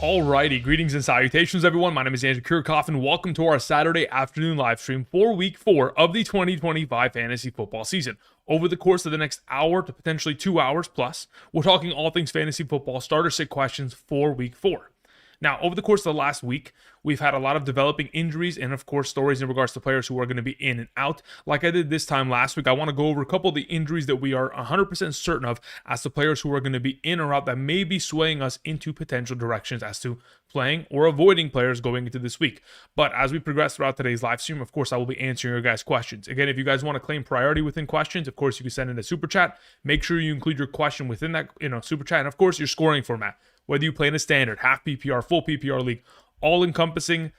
Alrighty, greetings and salutations, everyone. My name is Andrew Kirchhoff, and welcome to our Saturday afternoon live stream for Week 4 of the 2025 fantasy football season. Over the course of the next hour to potentially 2 hours plus, we're talking all things fantasy football starter sit questions for Week 4. Now, over the course of the last week, we've had a lot of developing injuries and, of course, stories in regards to players who are going to be in and out. Like I did this time last week, I want to go over a couple of the injuries that we are 100% certain of as to players who are going to be in or out that may be swaying us into potential directions as to playing or avoiding players going into this week. But as we progress throughout today's live stream, of course, I will be answering your guys' questions. Again, if you guys want to claim priority within questions, of course, you can send in a super chat. Make sure you include your question within that, super chat. And of course, your scoring format. Whether you play in a standard, half PPR, full PPR league, all-encompassing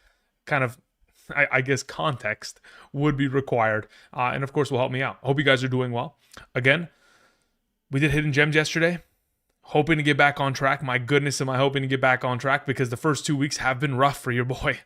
kind of, I guess, context would be required. And, of course, will help me out. I hope you guys are doing well. Again, we did Hidden Gems yesterday. Hoping to get back on track. My goodness, am I hoping to get back on track because the first 2 weeks have been rough for your boy.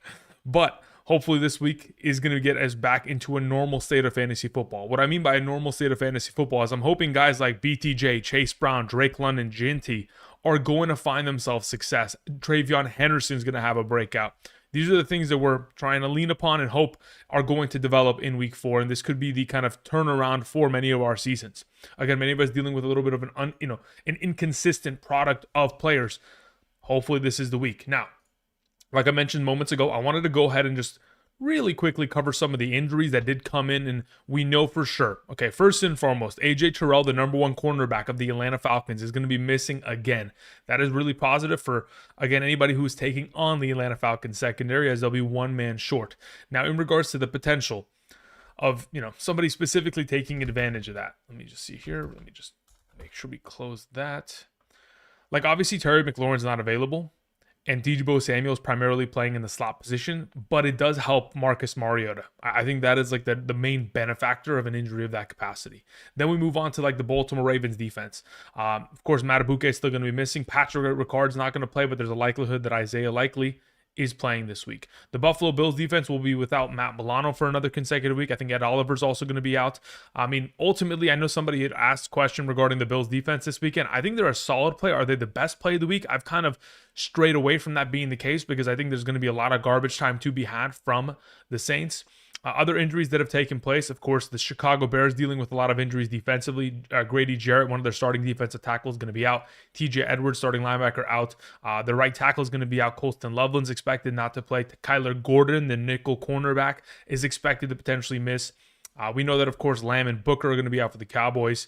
But hopefully this week is going to get us back into a normal state of fantasy football. What I mean by a normal state of fantasy football is I'm hoping guys like BTJ, Chase Brown, Drake London, Ginty are going to find themselves success. Travion Henderson's going to have a breakout. These are the things that we're trying to lean upon and hope are going to develop in Week 4, and this could be the kind of turnaround for many of our seasons. Again, many of us dealing with a little bit of an inconsistent product of players. Hopefully, this is the week. Now, like I mentioned moments ago, I wanted to go ahead and just really quickly cover some of the injuries that did come in, and we know for sure. Okay, first and foremost, AJ Terrell, the number one cornerback of the Atlanta Falcons, is going to be missing again. That is really positive for, again, anybody who's taking on the Atlanta Falcons secondary, as they'll be one man short. Now, in regards to the potential of, somebody specifically taking advantage of that, let me just see here. Let me just make sure we close that. Like, obviously, Terry McLaurin's not available, and Deebo Samuel's primarily playing in the slot position, but it does help Marcus Mariota. I think that is like the main benefactor of an injury of that capacity. Then we move on to like the Baltimore Ravens defense. Of course, Matabuke is still going to be missing. Patrick Ricard's not going to play, but there's a likelihood that Isaiah Likely is playing this week. The Buffalo Bills defense will be without Matt Milano for another consecutive week. I think Ed Oliver's also going to be out. I mean, ultimately, I know somebody had asked a question regarding the Bills defense this weekend. I think they're a solid play. Are they the best play of the week? I've kind of strayed away from that being the case because I think there's going to be a lot of garbage time to be had from the Saints. Other injuries that have taken place, of course, the Chicago Bears dealing with a lot of injuries defensively. Grady Jarrett, one of their starting defensive tackles, is going to be out. TJ Edwards, starting linebacker, out. The right tackle is going to be out. Colston Loveland's expected not to play. Kyler Gordon, the nickel cornerback, is expected to potentially miss. We know that, of course, Lamb and Booker are going to be out for the Cowboys.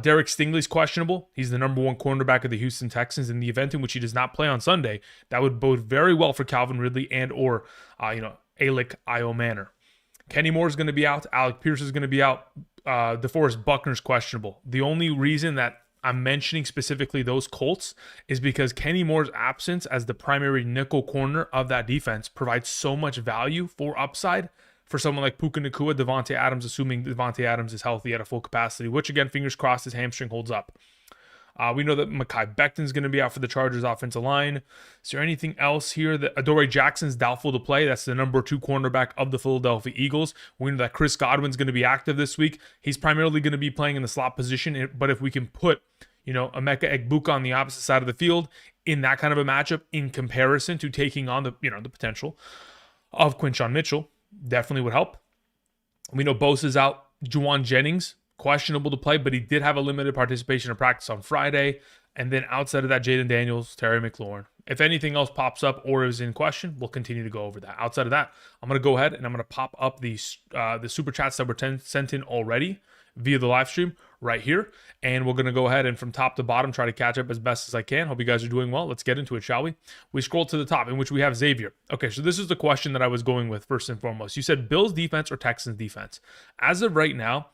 Derek Stingley's questionable. He's the number one cornerback of the Houston Texans. In the event in which he does not play on Sunday, that would bode very well for Calvin Ridley and or, Alec Iomanner. Kenny Moore is going to be out. Alec Pierce is going to be out. DeForest Buckner's questionable. The only reason that I'm mentioning specifically those Colts is because Kenny Moore's absence as the primary nickel corner of that defense provides so much value for upside for someone like Puka Nacua, Devontae Adams, assuming Devontae Adams is healthy at a full capacity, which again, fingers crossed, his hamstring holds up. We know that Mekhi Becton's going to be out for the Chargers offensive line. Is there anything else here? That Adoree Jackson's doubtful to play. That's the number 2 cornerback of the Philadelphia Eagles. We know that Chris Godwin's going to be active this week. He's primarily going to be playing in the slot position, but if we can put, Emeka Egbuka on the opposite side of the field in that kind of a matchup in comparison to taking on the potential of Quinshon Mitchell, definitely would help. We know Bosa's out. Juwan Jennings, questionable to play, but he did have a limited participation in practice on Friday. And then outside of that, Jaden Daniels, Terry McLaurin. If anything else pops up or is in question, we'll continue to go over that. Outside of that, I'm going to go ahead and I'm going to pop up the super chats that were sent in already via the live stream right here. And we're going to go ahead and from top to bottom try to catch up as best as I can. Hope you guys are doing well. Let's get into it, shall we? We scroll to the top in which we have Xavier. Okay, so this is the question that I was going with first and foremost. You said Bills defense or Texans defense. As of right now,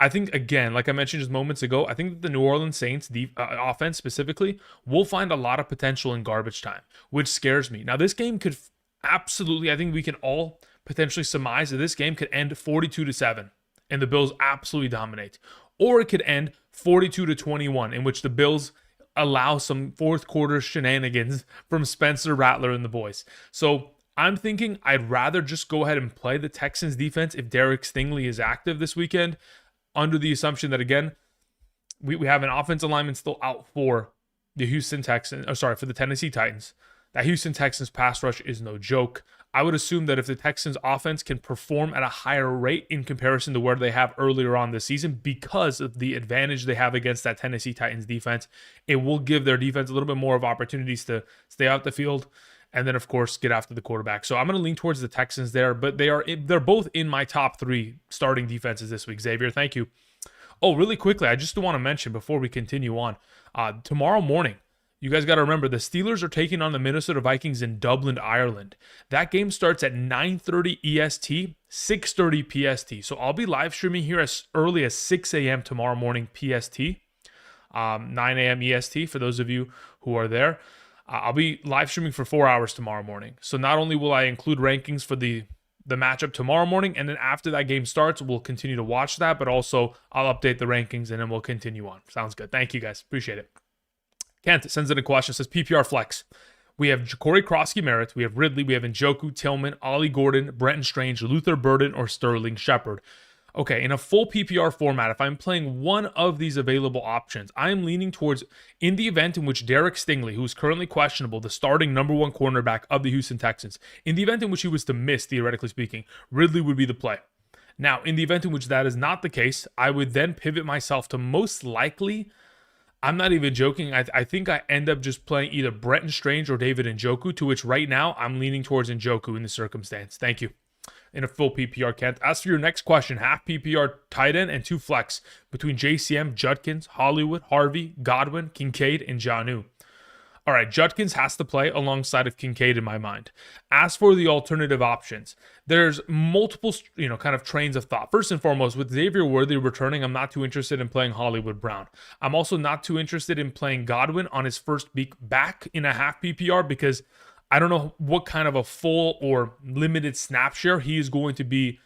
I think, again, like I mentioned just moments ago, I think that the New Orleans Saints offense specifically will find a lot of potential in garbage time, which scares me. Now, this game could absolutely, I think we can all potentially surmise that this game could end 42-7 and the Bills absolutely dominate. Or it could end 42-21 in which the Bills allow some fourth quarter shenanigans from Spencer Rattler and the boys. So I'm thinking I'd rather just go ahead and play the Texans defense if Derek Stingley is active this weekend, under the assumption that, again, we have an offensive lineman still out for the Houston Texans, for the Tennessee Titans. That Houston Texans pass rush is no joke. I would assume that if the Texans offense can perform at a higher rate in comparison to where they have earlier on this season because of the advantage they have against that Tennessee Titans defense, it will give their defense a little bit more of opportunities to stay out the field and then, of course, get after the quarterback. So I'm going to lean towards the Texans there, but they're both in my top 3 starting defenses this week. Xavier, thank you. Oh, really quickly, I just want to mention before we continue on, tomorrow morning, you guys got to remember, the Steelers are taking on the Minnesota Vikings in Dublin, Ireland. That game starts at 9:30 EST, 6:30 PST. So I'll be live streaming here as early as 6 a.m. tomorrow morning PST, 9 a.m. EST for those of you who are there. I'll be live streaming for 4 hours tomorrow morning. So not only will I include rankings for the matchup tomorrow morning, and then after that game starts, we'll continue to watch that, but also I'll update the rankings and then we'll continue on. Sounds good. Thank you guys. Appreciate it. Kent sends in a question, says PPR flex. We have Corey Krosky-Merritt, we have Ridley, we have Njoku, Tillman, Ollie Gordon, Brenton Strange, Luther Burden, or Sterling Shepard. Okay, in a full PPR format, if I'm playing one of these available options, I am leaning towards, in the event in which Derek Stingley, who is currently questionable, the starting number 1 cornerback of the Houston Texans, in the event in which he was to miss, theoretically speaking, Ridley would be the play. Now, in the event in which that is not the case, I would then pivot myself to most likely, I'm not even joking, I think I end up just playing either Brenton Strange or David Njoku, to which right now I'm leaning towards Njoku in the circumstance. Thank you. In a full PPR, Kent. As for your next question, half PPR tight end and 2 flex between JCM, Judkins, Hollywood, Harvey, Godwin, Kincaid, and Jonnu. All right, Judkins has to play alongside of Kincaid in my mind. As for the alternative options, there's multiple, kind of trains of thought. First and foremost, with Xavier Worthy returning, I'm not too interested in playing Hollywood Brown. I'm also not too interested in playing Godwin on his first week back in a half PPR because I don't know what kind of a full or limited snap share he is going to be,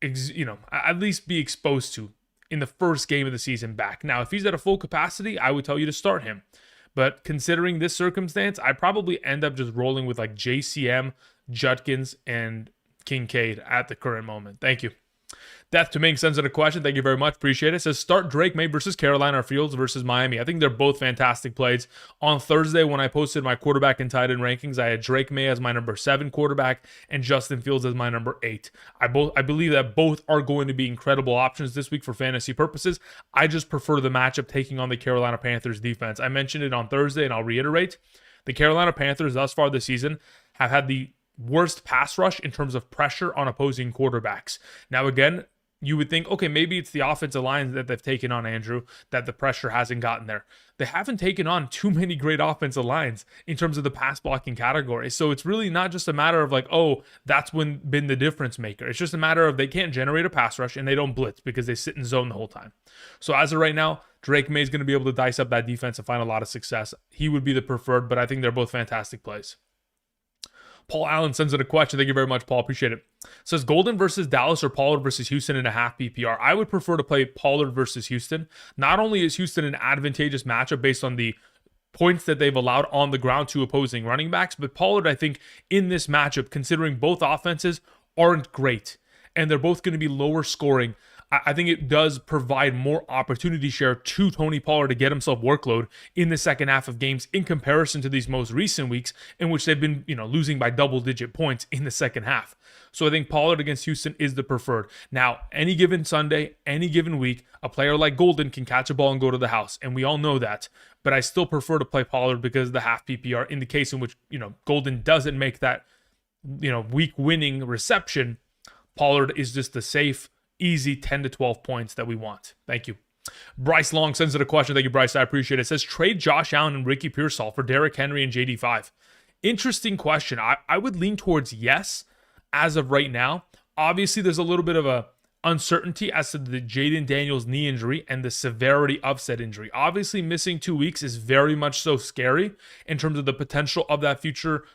at least be exposed to in the first game of the season back. Now, if he's at a full capacity, I would tell you to start him. But considering this circumstance, I probably end up just rolling with like JCM, Judkins, and Kincaid at the current moment. Thank you. Death to Ming sends in a question. Thank you very much. Appreciate it. Says start Drake May versus Carolina or Fields versus Miami. I think they're both fantastic plays. On Thursday, when I posted my quarterback and tight end rankings, I had Drake May as my number 7 quarterback and Justin Fields as my number 8. I believe that both are going to be incredible options this week for fantasy purposes. I just prefer the matchup taking on the Carolina Panthers defense. I mentioned it on Thursday, and I'll reiterate. The Carolina Panthers thus far this season have had the worst pass rush in terms of pressure on opposing quarterbacks. Now, again, you would think, okay, maybe it's the offensive line that they've taken on, Andrew, that the pressure hasn't gotten there. They haven't taken on too many great offensive lines in terms of the pass blocking category. So it's really not just a matter of like, oh, that's been the difference maker. It's just a matter of they can't generate a pass rush and they don't blitz because they sit in zone the whole time. So as of right now, Drake May is going to be able to dice up that defense and find a lot of success. He would be the preferred, but I think they're both fantastic plays. Paul Allen sends in a question. Thank you very much, Paul. Appreciate it. Says Golden versus Dallas or Pollard versus Houston in a half PPR. I would prefer to play Pollard versus Houston. Not only is Houston an advantageous matchup based on the points that they've allowed on the ground to opposing running backs, but Pollard, I think, in this matchup, considering both offenses aren't great and they're both going to be lower scoring, I think it does provide more opportunity share to Tony Pollard to get himself workload in the second half of games in comparison to these most recent weeks in which they've been, losing by double-digit points in the second half. So I think Pollard against Houston is the preferred. Now, any given Sunday, any given week, a player like Golden can catch a ball and go to the house, and we all know that. But I still prefer to play Pollard because of the half PPR in the case in which, Golden doesn't make that, week-winning reception. Pollard is just the safe, easy 10 to 12 points that we want. Thank you. Bryce Long sends in a question. Thank you, Bryce. I appreciate it. It says, trade Josh Allen and Ricky Pearsall for Derrick Henry and JD5. Interesting question. I would lean towards yes as of right now. Obviously, there's a little bit of a uncertainty as to the Jaden Daniels knee injury and the severity of said injury. Obviously, missing 2 weeks is very much so scary in terms of the potential of that future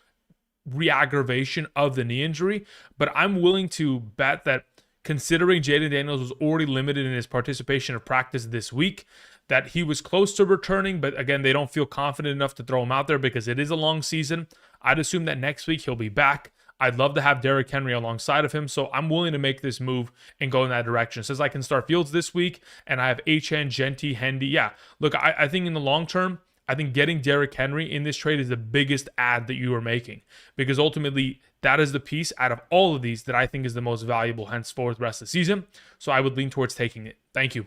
re-aggravation of the knee injury. But I'm willing to bet that considering Jaden Daniels was already limited in his participation of practice this week, that he was close to returning, but again, they don't feel confident enough to throw him out there because it is a long season. I'd assume that next week he'll be back. I'd love to have Derrick Henry alongside of him, so I'm willing to make this move and go in that direction. It says I can start Fields this week, and I have HN, Genty, Hendy. Yeah, look, I think in the long term, I think getting Derrick Henry in this trade is the biggest add that you are making, because ultimately that is the piece out of all of these that I think is the most valuable henceforth rest of the season. So I would lean towards taking it. Thank you.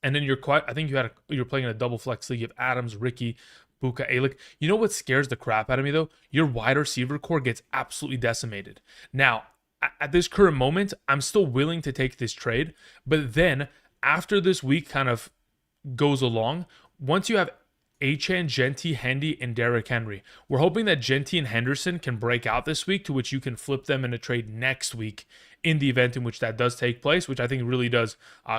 And then I think you're playing in a double flex league of Adams, Ricky, Buka, Alec. You know what scares the crap out of me though? Your wide receiver core gets absolutely decimated. Now, at this current moment, I'm still willing to take this trade, but then after this week kind of goes along, once you have Achane, Genty, Hendy, and Derrick Henry, we're hoping that Genty and Henderson can break out this week, to which you can flip them in a trade next week in the event in which that does take place, which I think really does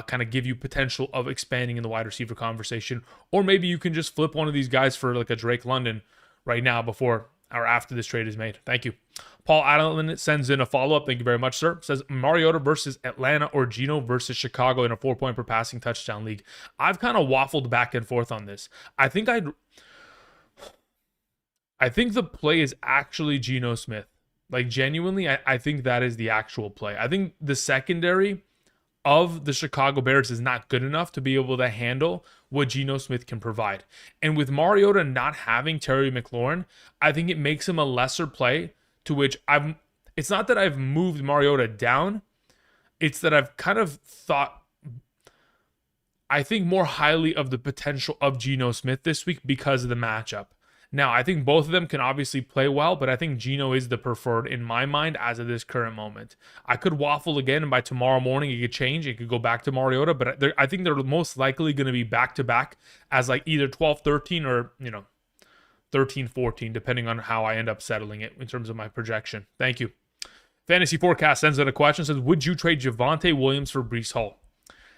kind of give you potential of expanding in the wide receiver conversation. Or maybe you can just flip one of these guys for like a Drake London right now before or after this trade is made. Thank you. Paul Allen sends in a follow-up. Thank you very much, sir. Says Mariota versus Atlanta or Geno versus Chicago in a 4-point per passing touchdown league. I've kind of waffled back and forth on this. I think the play is actually Geno Smith. Like genuinely, I think that is the actual play. I think the secondary of the Chicago Bears is not good enough to be able to handle what Geno Smith can provide. And with Mariota not having Terry McLaurin, I think it makes him a lesser play, to which it's not that I've moved Mariota down, it's that I've kind of thought, I think more highly of the potential of Geno Smith this week because of the matchup. Now, I think both of them can obviously play well, but I think Geno is the preferred in my mind as of this current moment. I could waffle again, and by tomorrow morning it could change. It could go back to Mariota, but I think they're most likely going to be back-to-back as like either 12-13 or, 13-14, depending on how I end up settling it in terms of my projection. Thank you. Fantasy Forecast sends out a question, says, would you trade Javonte Williams for Breece Hall?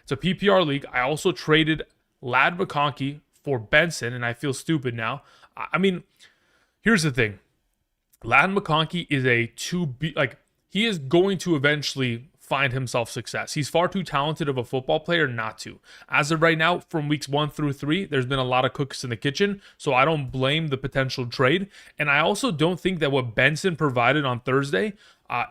It's a PPR league. I also traded Ladd McConkey for Benson, and I feel stupid now. I mean, here's the thing. Ladd McConkey is he is going to eventually find himself success. He's far too talented of a football player not to. As of right now, from weeks 1 through 3, there's been a lot of cooks in the kitchen, so I don't blame the potential trade. And I also don't think that what Benson provided on Thursday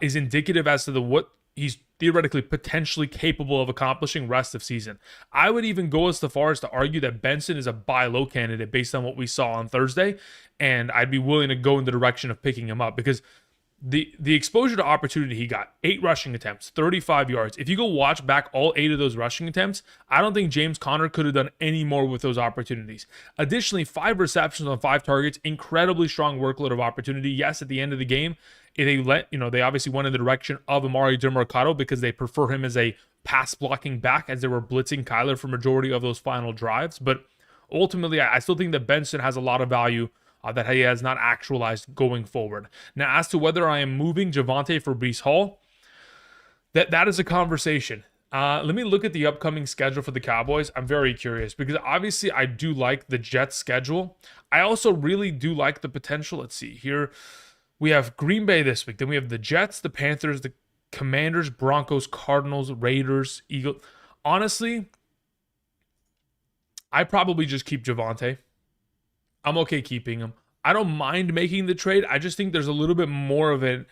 is indicative as to what he's theoretically potentially capable of accomplishing rest of season. I would even go as far as to argue that Benson is a buy low candidate based on what we saw on Thursday, and I'd be willing to go in the direction of picking him up because the exposure to opportunity he got, 8 rushing attempts, 35 yards. If you go watch back all 8 of those rushing attempts, I don't think James Conner could have done any more with those opportunities. Additionally, 5 receptions on 5 targets, incredibly strong workload of opportunity. Yes, at the end of the game, they obviously went in the direction of Amari DeMarcado because they prefer him as a pass blocking back as they were blitzing Kyler for majority of those final drives. But ultimately, I still think that Benson has a lot of value that he has not actualized going forward. Now, as to whether I am moving Javonte for Breece Hall, that is a conversation. Let me look at the upcoming schedule for the Cowboys. I'm very curious because obviously I do like the Jets schedule. I also really do like the potential. Let's see here. We have Green Bay this week. Then we have the Jets, the Panthers, the Commanders, Broncos, Cardinals, Raiders, Eagles. Honestly, I probably just keep Javonte. I'm okay keeping him. I don't mind making the trade. I just think there's a little bit more of it.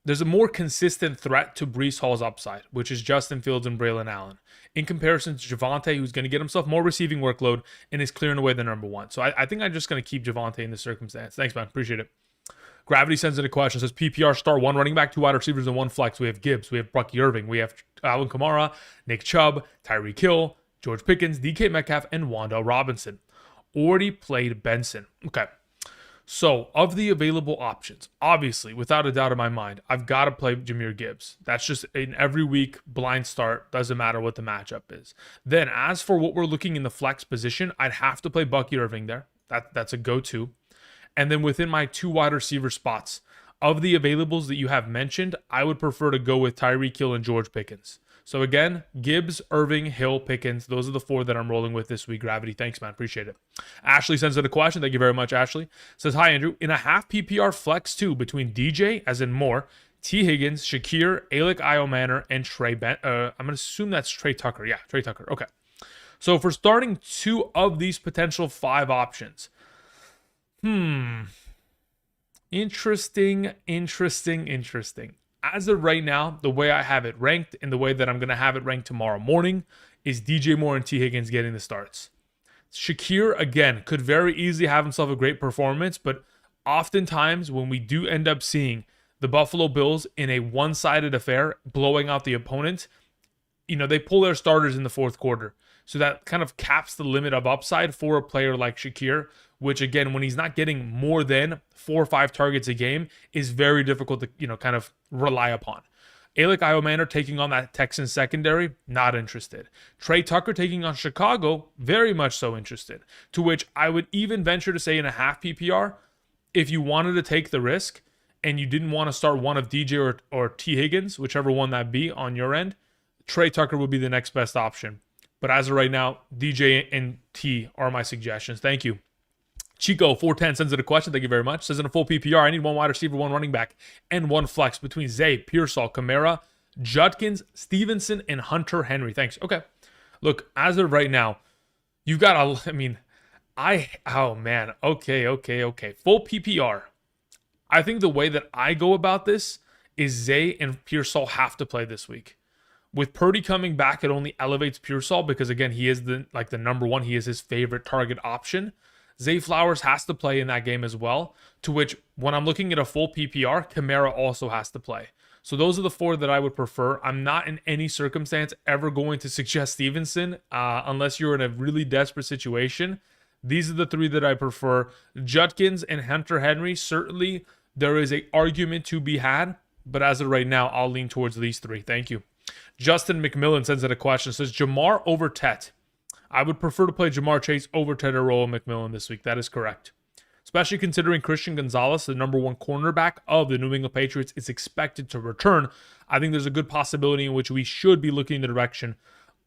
There's a more consistent threat to Breece Hall's upside, which is Justin Fields and Braylon Allen, in comparison to Javonte, who's going to get himself more receiving workload and is clearing away the number 1. So I think I'm just going to keep Javonte in this circumstance. Thanks, man. Appreciate it. Gravity sends in a question. Says PPR start 1 running back, 2 wide receivers, and 1 flex. We have Gibbs. We have Bucky Irving. We have Alvin Kamara, Nick Chubb, Tyreek Hill, George Pickens, DK Metcalf, and Wanda Robinson. Already played Benson. Okay. So, of the available options, obviously, without a doubt in my mind, I've got to play Jahmyr Gibbs. That's just an every week blind start. Doesn't matter what the matchup is. Then, as for what we're looking in the flex position, I'd have to play Bucky Irving there. That's a go-to. And then within my 2 wide receiver spots, of the availables that you have mentioned, I would prefer to go with Tyreek Hill and George Pickens. So again, Gibbs, Irving, Hill, Pickens. Those are the 4 that I'm rolling with this week. Gravity, thanks, man. Appreciate it. Ashley sends in a question. Thank you very much, Ashley. Says, hi, Andrew. In a half PPR flex 2 between DJ, as in Moore, T. Higgins, Shakir, Alec Iomanor, and Trey I'm going to assume that's Trey Tucker. Yeah, Trey Tucker. Okay. So for starting 2 of these potential 5 options, Interesting. As of right now, the way I have it ranked and the way that I'm going to have it ranked tomorrow morning is DJ Moore and T. Higgins getting the starts. Shakir, again, could very easily have himself a great performance, but oftentimes when we do end up seeing the Buffalo Bills in a one-sided affair, blowing out the opponent, they pull their starters in the fourth quarter. So that kind of caps the limit of upside for a player like Shakir, which again, when he's not getting more than 4 or 5 targets a game, is very difficult to, kind of rely upon. Alec Iomander taking on that Texans secondary, not interested. Trey Tucker taking on Chicago, very much so interested. To which I would even venture to say in a half PPR, if you wanted to take the risk and you didn't want to start one of DJ or T. Higgins, whichever one that be on your end, Trey Tucker would be the next best option. But as of right now, DJ and T are my suggestions. Thank you. Chico 410 sends in a question. Thank you very much. Says in a full PPR, I need one wide receiver, one running back, and one flex between Zay, Pearsall, Kamara, Judkins, Stevenson, and Hunter Henry. Thanks. Okay. Look, as of right now, you've got oh man. Okay. Full PPR. I think the way that I go about this is Zay and Pearsall have to play this week. With Purdy coming back, it only elevates Pearsall because, again, he is the number one. He is his favorite target option. Zay Flowers has to play in that game as well, to which when I'm looking at a full PPR, Kamara also has to play. So those are the 4 that I would prefer. I'm not in any circumstance ever going to suggest Stevenson unless you're in a really desperate situation. These are the 3 that I prefer. Judkins and Hunter Henry, certainly there is an argument to be had, but as of right now, I'll lean towards these 3. Thank you. Justin McMillan sends in a question. Says Jamar over Tet. I would prefer to play Jamar Chase over Tedero McMillan this week. That is correct. Especially considering Christian Gonzalez, the number 1 cornerback of the New England Patriots, is expected to return. I think there's a good possibility in which we should be looking in the direction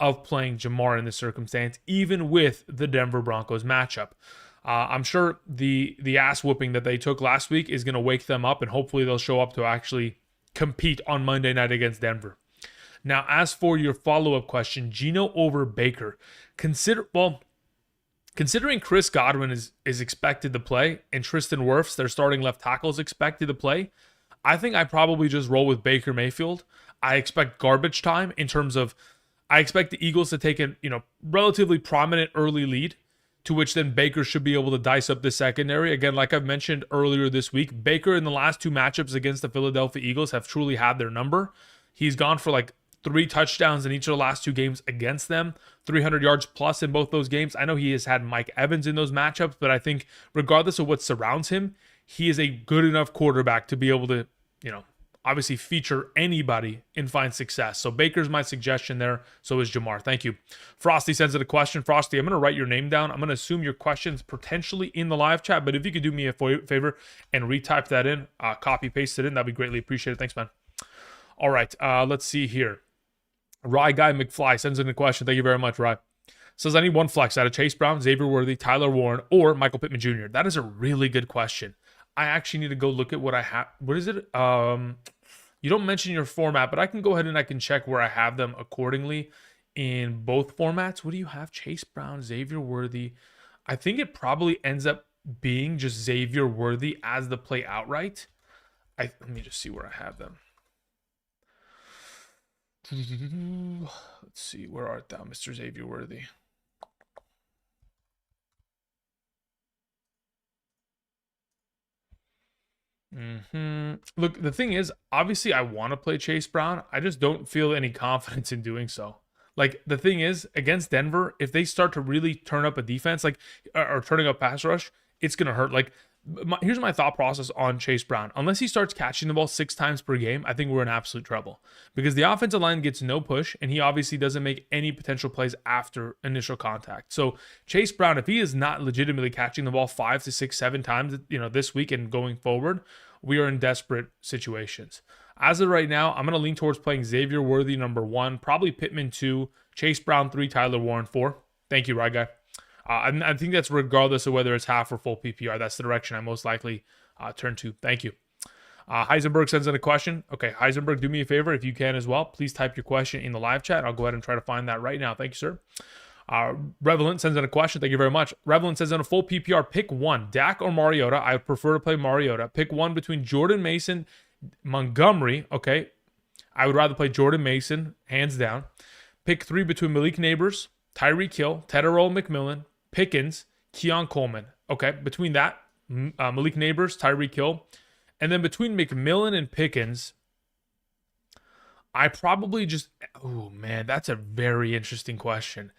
of playing Jamar in this circumstance, even with the Denver Broncos matchup. I'm sure the ass whooping that they took last week is going to wake them up, and hopefully they'll show up to actually compete on Monday night against Denver. Now, as for your follow-up question, Geno over Baker. Considering Chris Godwin is expected to play and Tristan Wirfs, their starting left tackle, is expected to play, I think I probably just roll with Baker Mayfield. I expect garbage time in terms of I expect the Eagles to take a relatively prominent early lead, to which then Baker should be able to dice up the secondary. Again, like I've mentioned earlier this week, Baker in the last 2 matchups against the Philadelphia Eagles have truly had their number. He's gone for 3 touchdowns in each of the last 2 games against them, 300 yards plus in both those games. I know he has had Mike Evans in those matchups, but I think regardless of what surrounds him, he is a good enough quarterback to be able to, obviously feature anybody and find success. So Baker's my suggestion there. So is Jamar. Thank you. Frosty sends in a question. Frosty, I'm going to write your name down. I'm going to assume your question's potentially in the live chat, but if you could do me a favor and retype that in, copy paste it in, that'd be greatly appreciated. Thanks, man. All right, let's see here. Rye Guy McFly sends in a question. Thank you very much, Rye. Says, I need one flex out of Chase Brown, Xavier Worthy, Tyler Warren, or Michael Pittman Jr. That is a really good question. I actually need to go look at what I have. What is it? You don't mention your format, but I can go ahead and I can check where I have them accordingly in both formats. What do you have? Chase Brown, Xavier Worthy. I think it probably ends up being just Xavier Worthy as the play outright. Let me just see where I have them. Let's see. Where art thou, Mr. Xavier Worthy? Look, the thing is, obviously I want to play Chase Brown. I just don't feel any confidence in doing so. The thing is, against Denver, if they start to really turn up a defense, or turning up pass rush, it's going to hurt. Here's my thought process on Chase Brown. Unless he starts catching the ball 6 times per game, I think we're in absolute trouble. Because the offensive line gets no push, and he obviously doesn't make any potential plays after initial contact. So Chase Brown, if he is not legitimately catching the ball 5 to 6, 7 times, this week and going forward, we are in desperate situations. As of right now, I'm going to lean towards playing Xavier Worthy number 1, probably Pittman 2, Chase Brown 3, Tyler Warren 4. Thank you, Rye Guy. I think that's regardless of whether it's half or full PPR. That's the direction I most likely turn to. Thank you. Heisenberg sends in a question. Okay, Heisenberg, do me a favor if you can as well. Please type your question in the live chat. I'll go ahead and try to find that right now. Thank you, sir. Revelant sends in a question. Thank you very much. Revelant says in a full PPR, pick 1, Dak or Mariota. I prefer to play Mariota. Pick 1 between Jordan Mason, Montgomery. Okay, I would rather play Jordan Mason, hands down. Pick 3 between Malik Neighbors, Tyreek Hill, Tedero McMillan, Pickens, Keon Coleman. Okay, between that, Malik Neighbors, Tyreek Hill. And then between McMillan and Pickens, I probably just, oh man, that's a very interesting question.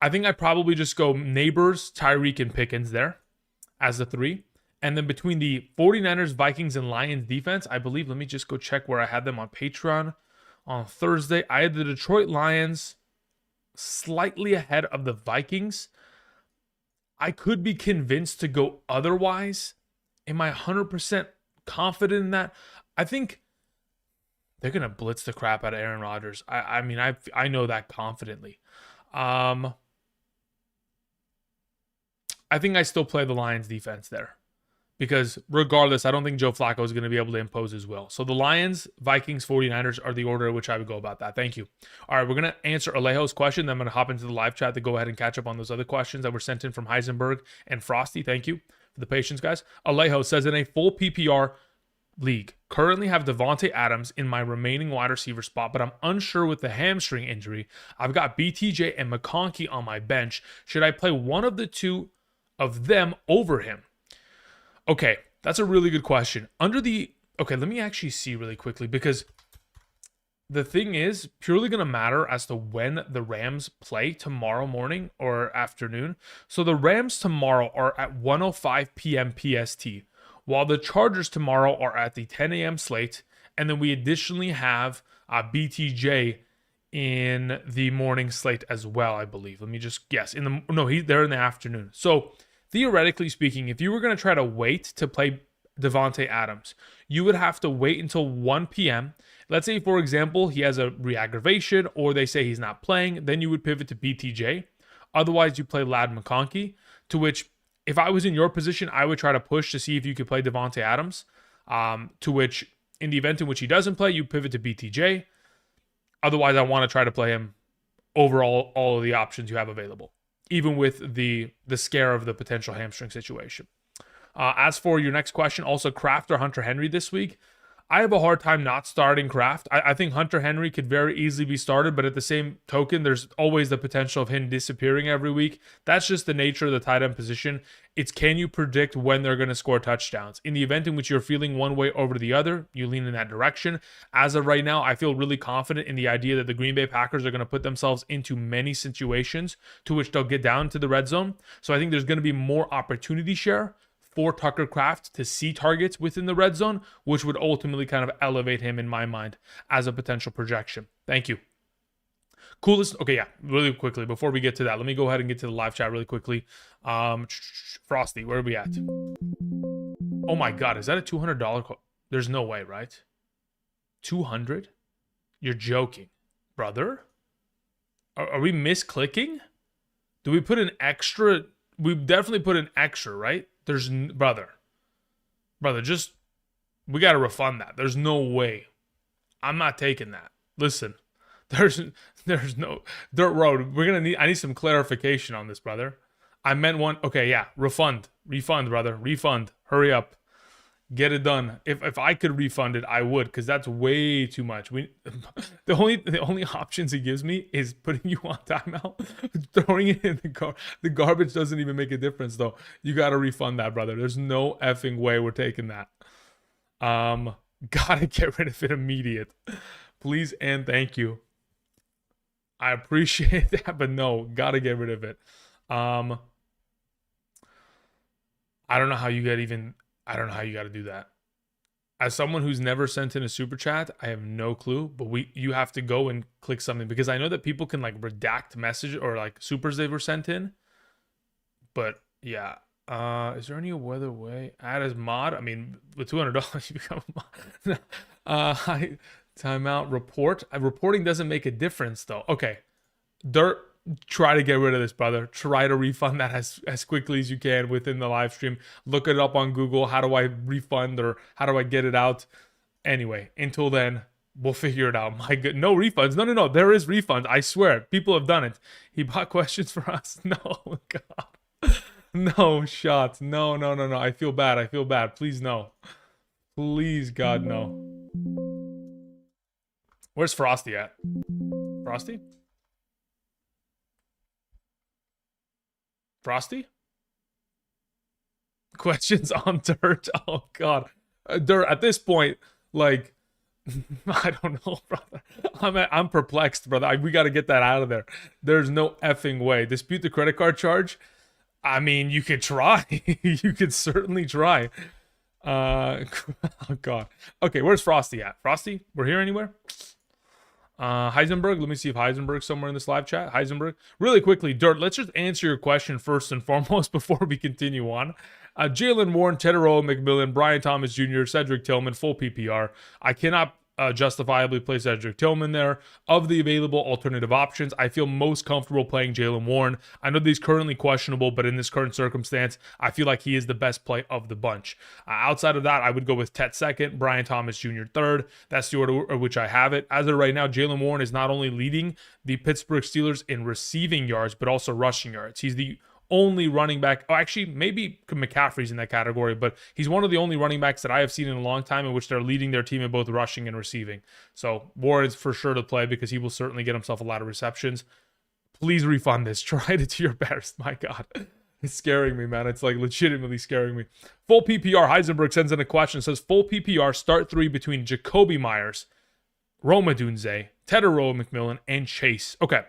I think I probably just go Neighbors, Tyreek, and Pickens there as the three. And then between the 49ers, Vikings, and Lions defense, I believe, let me just go check where I had them on Patreon on Thursday. I had the Detroit Lions slightly ahead of the Vikings. I could be convinced to go otherwise. Am I 100% confident in that? I think they're going to blitz the crap out of Aaron Rodgers. I mean, I know that confidently. I think I still play the Lions defense there. Because regardless, I don't think Joe Flacco is going to be able to impose his will. So the Lions, Vikings, 49ers are the order in which I would go about that. Thank you. All right, we're going to answer Alejo's question. Then I'm going to hop into the live chat to go ahead and catch up on those other questions that were sent in from Heisenberg and Frosty. Thank you for the patience, guys. Alejo says, in a full PPR league, currently have Devontae Adams in my remaining wide receiver spot, but I'm unsure with the hamstring injury. I've got BTJ and McConkey on my bench. Should I play one of the two of them over him? Okay, that's a really good question. Okay, let me actually see really quickly, because the thing is purely going to matter as to when the Rams play tomorrow morning or afternoon. So the Rams tomorrow are at 1:05 p.m. PST, while the Chargers tomorrow are at the 10 a.m. slate. And then we additionally have BTJ in the morning slate as well, I believe. Let me just guess. They're in the afternoon. So theoretically speaking, if you were going to try to wait to play Devontae Adams, you would have to wait until 1 p.m. Let's say, for example, he has a re-aggravation or they say he's not playing, then you would pivot to BTJ. Otherwise, you play Lad McConkey, to which, if I was in your position, I would try to push to see if you could play Devontae Adams, to which, in the event in which he doesn't play, you pivot to BTJ. Otherwise, I want to try to play him over all of the options you have available, even with the scare of the potential hamstring situation. As for your next question, also Kraft or Hunter Henry this week, I have a hard time not starting Kraft. I think Hunter Henry could very easily be started, but at the same token, there's always the potential of him disappearing every week. That's just the nature of the tight end position. It's, can you predict when they're going to score touchdowns? In the event in which you're feeling one way over the other, you lean in that direction. As of right now, I feel really confident in the idea that the Green Bay Packers are going to put themselves into many situations to which they'll get down to the red zone. So I think there's going to be more opportunity share for Tucker Kraft to see targets within the red zone, which would ultimately kind of elevate him in my mind as a potential projection. Thank you. Coolest. Okay, yeah, really quickly, before we get to that, let me go ahead and get to the live chat really quickly. Frosty, where are we at? Oh my God, is that a $200? There's no way, right? 200? You're joking, brother? Are we misclicking? Do we put an extra? We definitely put an extra, right? There's, brother, just, we got to refund that. There's no way. I'm not taking that. Listen, there's no dirt road. I need some clarification on this, brother. I meant one. Okay, yeah, refund, brother, refund. Hurry up. Get it done. If I could refund it, I would, because that's way too much. The only options he gives me is putting you on timeout, throwing it in the car. The garbage doesn't even make a difference, though. You got to refund that, brother. There's no effing way we're taking that. Gotta get rid of it immediate. Please and thank you. I appreciate that, but no, gotta get rid of it. I don't know how you got to do that. As someone who's never sent in a super chat, I have no clue, but you have to go and click something, because I know that people can like redact message or like supers they were sent in. But yeah, is there any other way? Add as mod? I mean, with $200 you become a mod. Timeout report. Reporting doesn't make a difference though. Okay. Dirt. Try to get rid of this, brother. Try to refund that as quickly as you can within the live stream. Look it up on Google. How do I refund, or how do I get it out? Anyway, until then, we'll figure it out. My good, no refunds. No. There is refunds. I swear. People have done it. He bought questions for us. No, God. No shots. No. I feel bad. Please, no. Please, God, no. Where's Frosty at? Frosty? Frosty? Questions on Dirt? Oh, God. Dirt, at this point, like, I don't know, brother. I'm perplexed, brother. We got to get that out of there. There's no effing way. Dispute the credit card charge? I mean, you could try. You could certainly try. Oh, God. Okay, where's Frosty at? Frosty? We're here anywhere? Heisenberg, let me see if Heisenberg's somewhere in this live chat. Heisenberg, really quickly, Dirt, let's just answer your question first and foremost before we continue on. Jalen Warren, Tedero, McMillan, Brian Thomas Jr., Cedric Tillman, full PPR. I cannot justifiably play Cedric Tillman there. Of the available alternative options, I feel most comfortable playing Jalen Warren. I know that he's currently questionable, but in this current circumstance, I feel like he is the best play of the bunch. Outside of that, I would go with Tet second, Brian Thomas Jr. third. That's the order in which I have it. As of right now, Jalen Warren is not only leading the Pittsburgh Steelers in receiving yards, but also rushing yards. He's the only running back, actually maybe McCaffrey's in that category, but he's one of the only running backs that I have seen in a long time in which they're leading their team in both rushing and receiving. So Warren is for sure to play because he will certainly get himself a lot of receptions. Please refund this. Try it to your best. My God. It's scaring me, man. It's like legitimately scaring me. Full PPR. Heisenberg sends in a question. Says full PPR start three between Jacoby Myers, Roma Dunze, Tedero McMillan, and Chase. Okay.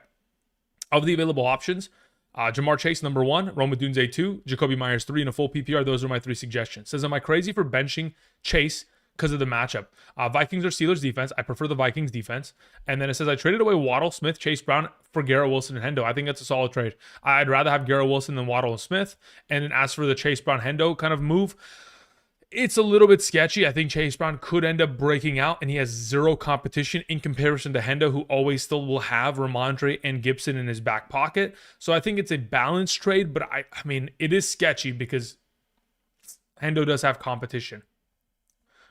Of the available options, Jamar Chase, number 1, Roma Dunze 2, Jacoby Myers 3, and a full PPR. Those are my 3 suggestions. Says, am I crazy for benching Chase because of the matchup? Vikings or Steelers defense. I prefer the Vikings defense. And then it says, I traded away Waddle, Smith, Chase Brown for Garrett Wilson and Hendo. I think that's a solid trade. I'd rather have Garrett Wilson than Waddle and Smith. And then as for the Chase Brown Hendo kind of move, it's a little bit sketchy. I think Chase Brown could end up breaking out, and he has zero competition in comparison to Hendo, who always still will have Ramondre and Gibson in his back pocket. So I think it's a balanced trade, but I mean, it is sketchy because Hendo does have competition.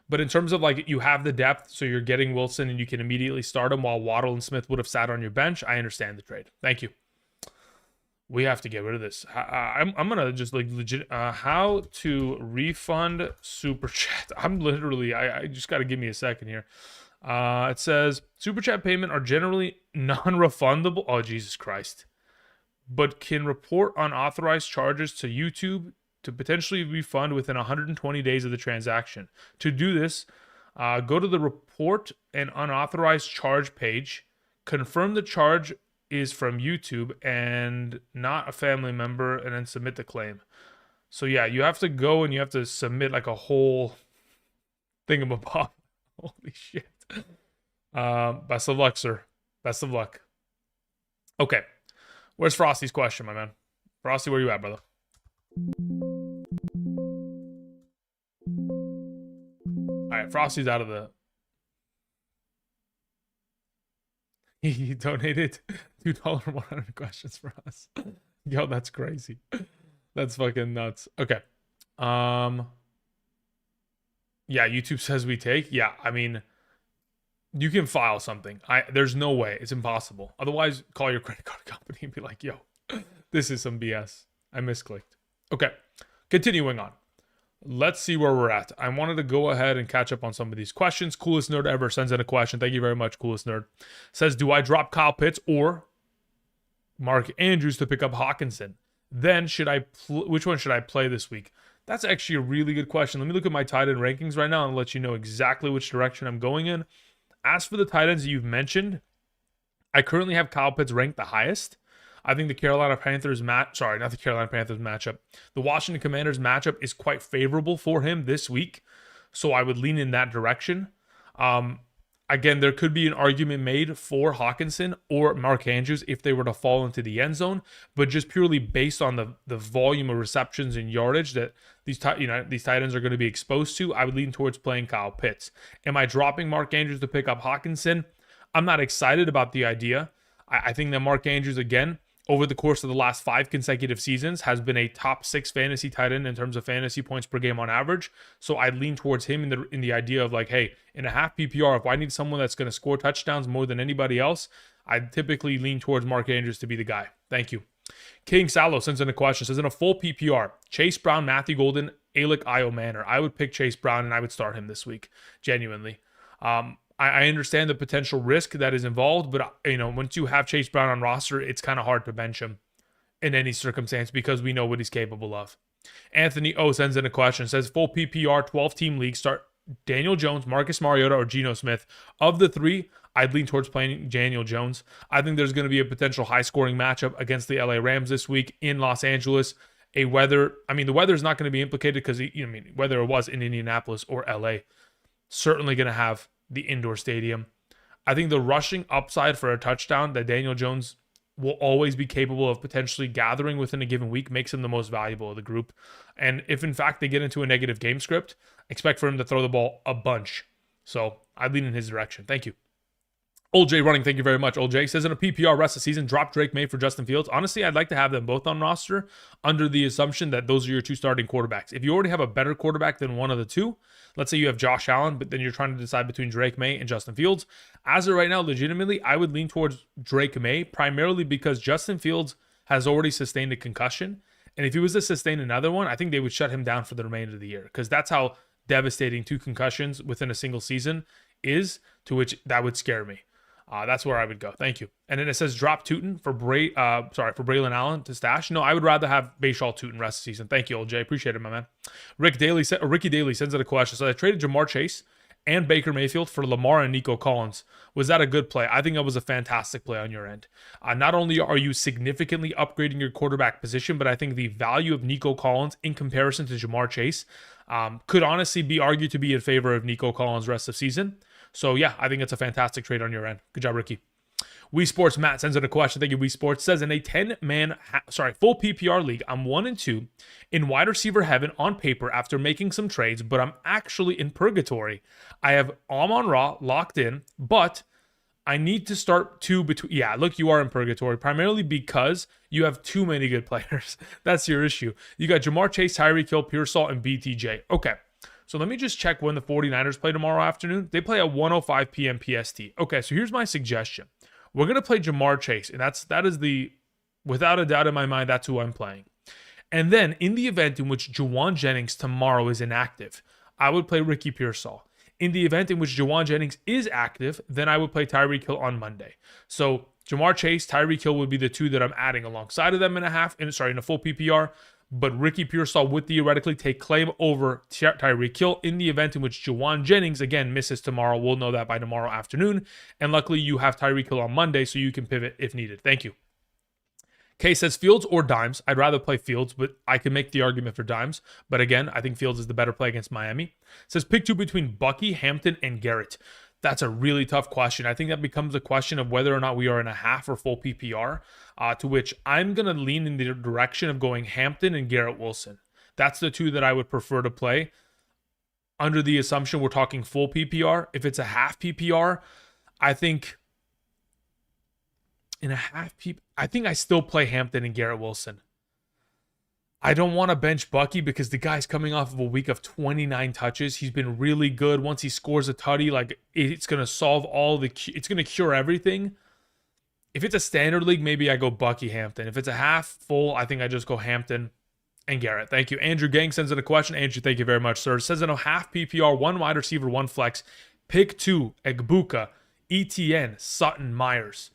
But in terms of like you have the depth, so you're getting Wilson and you can immediately start him while Waddle and Smith would have sat on your bench, I understand the trade. Thank you. We have to get rid of this. I'm gonna just like legit. How to refund super chat? I'm literally. I just gotta give me a second here. It says super chat payment are generally non-refundable. Oh Jesus Christ! But can report unauthorized charges to YouTube to potentially refund within 120 days of the transaction. To do this, go to the report and unauthorized charge page. Confirm the charge is from YouTube and not a family member, and then submit the claim. So yeah, you have to go and you have to submit like a whole thingamabob. Holy shit. Best of luck, sir. Best of luck. Okay. Where's Frosty's question, my man? Frosty, where you at, brother? All right, Frosty's out of the... He donated $2 100 questions for us. Yo, that's crazy. That's fucking nuts. Okay. Yeah, YouTube says we take. Yeah, I mean, you can file something. There's no way. It's impossible. Otherwise, call your credit card company and be like, yo, this is some BS. I misclicked. Okay. Continuing on. Let's see where we're at. I wanted to go ahead and catch up on some of these questions. Coolest Nerd ever sends in a question. Thank you very much, Coolest Nerd. Says, do I drop Kyle Pitts or Mark Andrews to pick up Hawkinson? Then which one should I play this week? That's actually a really good question. Let me look at my tight end rankings right now and let you know exactly which direction I'm going in. As for the tight ends that you've mentioned, I currently have Kyle Pitts ranked the highest. I think the Carolina Panthers matchup. The Washington Commanders matchup is quite favorable for him this week. So I would lean in that direction. Again, there could be an argument made for Hawkinson or Mark Andrews if they were to fall into the end zone, but just purely based on the volume of receptions and yardage that these tight ends are going to be exposed to, I would lean towards playing Kyle Pitts. Am I dropping Mark Andrews to pick up Hawkinson? I'm not excited about the idea. I think that Mark Andrews, again, over the course of the last 5 consecutive seasons, has been a top 6 fantasy tight end in terms of fantasy points per game on average. So I'd lean towards him in the idea of like, hey, in a half PPR, if I need someone that's going to score touchdowns more than anybody else, I'd typically lean towards Mark Andrews to be the guy. Thank you. King Salo sends in a question. Says, in a full PPR, Chase Brown, Matthew Golden, Alec Io Manor. I would pick Chase Brown and I would start him this week. Genuinely. I understand the potential risk that is involved, but once you have Chase Brown on roster, it's kind of hard to bench him. in any circumstance because we know what he's capable of. Anthony O sends in a question, says full PPR 12-team league, start Daniel Jones, Marcus Mariota, or Geno Smith. Of the three, I'd lean towards playing Daniel Jones. I think there's going to be a potential high-scoring matchup against the LA Rams this week in Los Angeles. The weather is not going to be implicated because, whether it was in Indianapolis or LA, certainly going to have the indoor stadium. I think the rushing upside for a touchdown that Daniel Jones will always be capable of potentially gathering within a given week makes him the most valuable of the group. And if in fact they get into a negative game script, expect for him to throw the ball a bunch. So I'd lean in his direction. Thank you. Old J Running, thank you very much. Old J says in a PPR rest of season, drop Drake May for Justin Fields. Honestly, I'd like to have them both on roster under the assumption that those are your two starting quarterbacks. If you already have a better quarterback than one of the two, let's say you have Josh Allen, but then you're trying to decide between Drake May and Justin Fields. As of right now, legitimately, I would lean towards Drake May, primarily because Justin Fields has already sustained a concussion. And if he was to sustain another one, I think they would shut him down for the remainder of the year, because that's how devastating two concussions within a single season is, to which that would scare me. That's where I would go. Thank you. And then it says drop Tootin for Braylon Allen to stash. No, I would rather have Bayshall Tootin rest of the season. Thank you, old Jay. Appreciate it, my man. Ricky Daly sends out a question. So I traded Jamar Chase and Baker Mayfield for Lamar and Nico Collins. Was that a good play? I think that was a fantastic play on your end. Not only are you significantly upgrading your quarterback position, but I think the value of Nico Collins in comparison to Jamar Chase could honestly be argued to be in favor of Nico Collins rest of season. So yeah, I think it's a fantastic trade on your end. Good job, Ricky. Wii Sports Matt sends out a question. Thank you, Wii Sports. Says in a 10-man, full PPR league, I'm 1-2 in wide receiver heaven on paper after making some trades, but I'm actually in purgatory. I have Amon-Ra locked in, but I need to start two between. Yeah, look, you are in purgatory primarily because you have too many good players. That's your issue. You got Jamar Chase, Tyreek Hill, Pearsall, and BTJ. Okay. So let me just check when the 49ers play tomorrow afternoon. They play at 1:05 p.m. PST. Okay, so here's my suggestion. We're going to play Jamar Chase, and that is without a doubt in my mind, that's who I'm playing. And then in the event in which Juwan Jennings tomorrow is inactive, I would play Ricky Pearsall. In the event in which Juwan Jennings is active, then I would play Tyreek Hill on Monday. So Jamar Chase, Tyreek Hill would be the two that I'm adding alongside of them in a full PPR. But Ricky Pearsall would theoretically take claim over Tyreek Hill in the event in which Juwan Jennings, again, misses tomorrow. We'll know that by tomorrow afternoon. And luckily, you have Tyreek Hill on Monday, so you can pivot if needed. Thank you. Kay says Fields or Dimes. I'd rather play Fields, but I can make the argument for Dimes. But again, I think Fields is the better play against Miami. Says pick two between Bucky, Hampton, and Garrett. That's a really tough question. I think that becomes a question of whether or not we are in a half or full PPR, to which I'm going to lean in the direction of going Hampton and Garrett Wilson. That's the two that I would prefer to play under the assumption we're talking full PPR. If it's a half PPR, I think in a half PPR, I think I still play Hampton and Garrett Wilson. I don't want to bench Bucky because the guy's coming off of a week of 29 touches. He's been really good. Once he scores a tutty, it's going to solve it's going to cure everything. If it's a standard league, maybe I go Bucky, Hampton. If it's a half full, I think I just go Hampton and Garrett. Thank you. Andrew Gang sends in a question. Andrew, thank you very much, sir. Says in a half PPR, one wide receiver, one flex. Pick two, Egbuka, ETN, Sutton, Myers.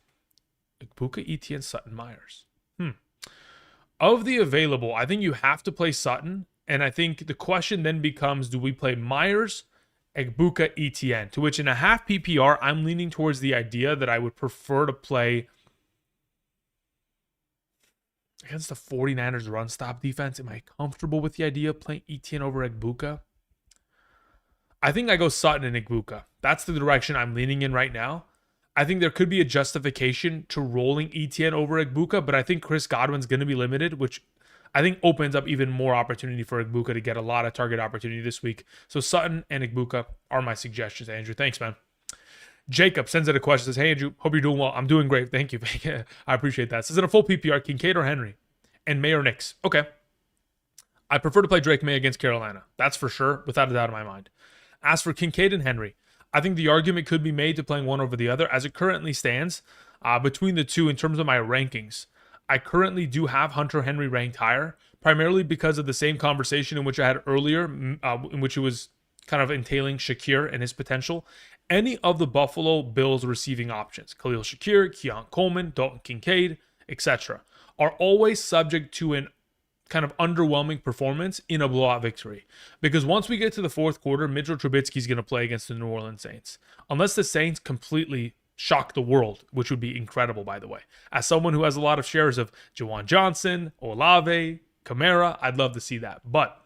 Egbuka, ETN, Sutton, Myers. Of the available, I think you have to play Sutton. And I think the question then becomes, do we play Myers, Egbuka, ETN? To which in a half PPR, I'm leaning towards the idea that I would prefer to play against the 49ers run stop defense. Am I comfortable with the idea of playing ETN over Egbuka? I think I go Sutton and Egbuka. That's the direction I'm leaning in right now. I think there could be a justification to rolling ETN over Egbuka, but I think Chris Godwin's going to be limited, which I think opens up even more opportunity for Egbuka to get a lot of target opportunity this week. So Sutton and Egbuka are my suggestions, Andrew. Thanks, man. Jacob sends out a question, says, hey, Andrew, hope you're doing well. I'm doing great. Thank you. I appreciate that. Says in a full PPR, Kincaid or Henry? And May or Nix? Okay. I prefer to play Drake May against Carolina. That's for sure, without a doubt in my mind. As for Kincaid and Henry, I think the argument could be made to playing one over the other. As it currently stands, between the two in terms of my rankings, I currently do have Hunter Henry ranked higher, primarily because of the same conversation in which I had earlier, in which it was kind of entailing Shakir and his potential. Any of the Buffalo Bills receiving options, Khalil Shakir, Keon Coleman, Dalton Kincaid, etc., are always subject to an kind of underwhelming performance in a blowout victory. Because once we get to the fourth quarter, Mitchell Trubisky is going to play against the New Orleans Saints. Unless the Saints completely shock the world, which would be incredible, by the way. As someone who has a lot of shares of Juwan Johnson, Olave, Kamara, I'd love to see that. But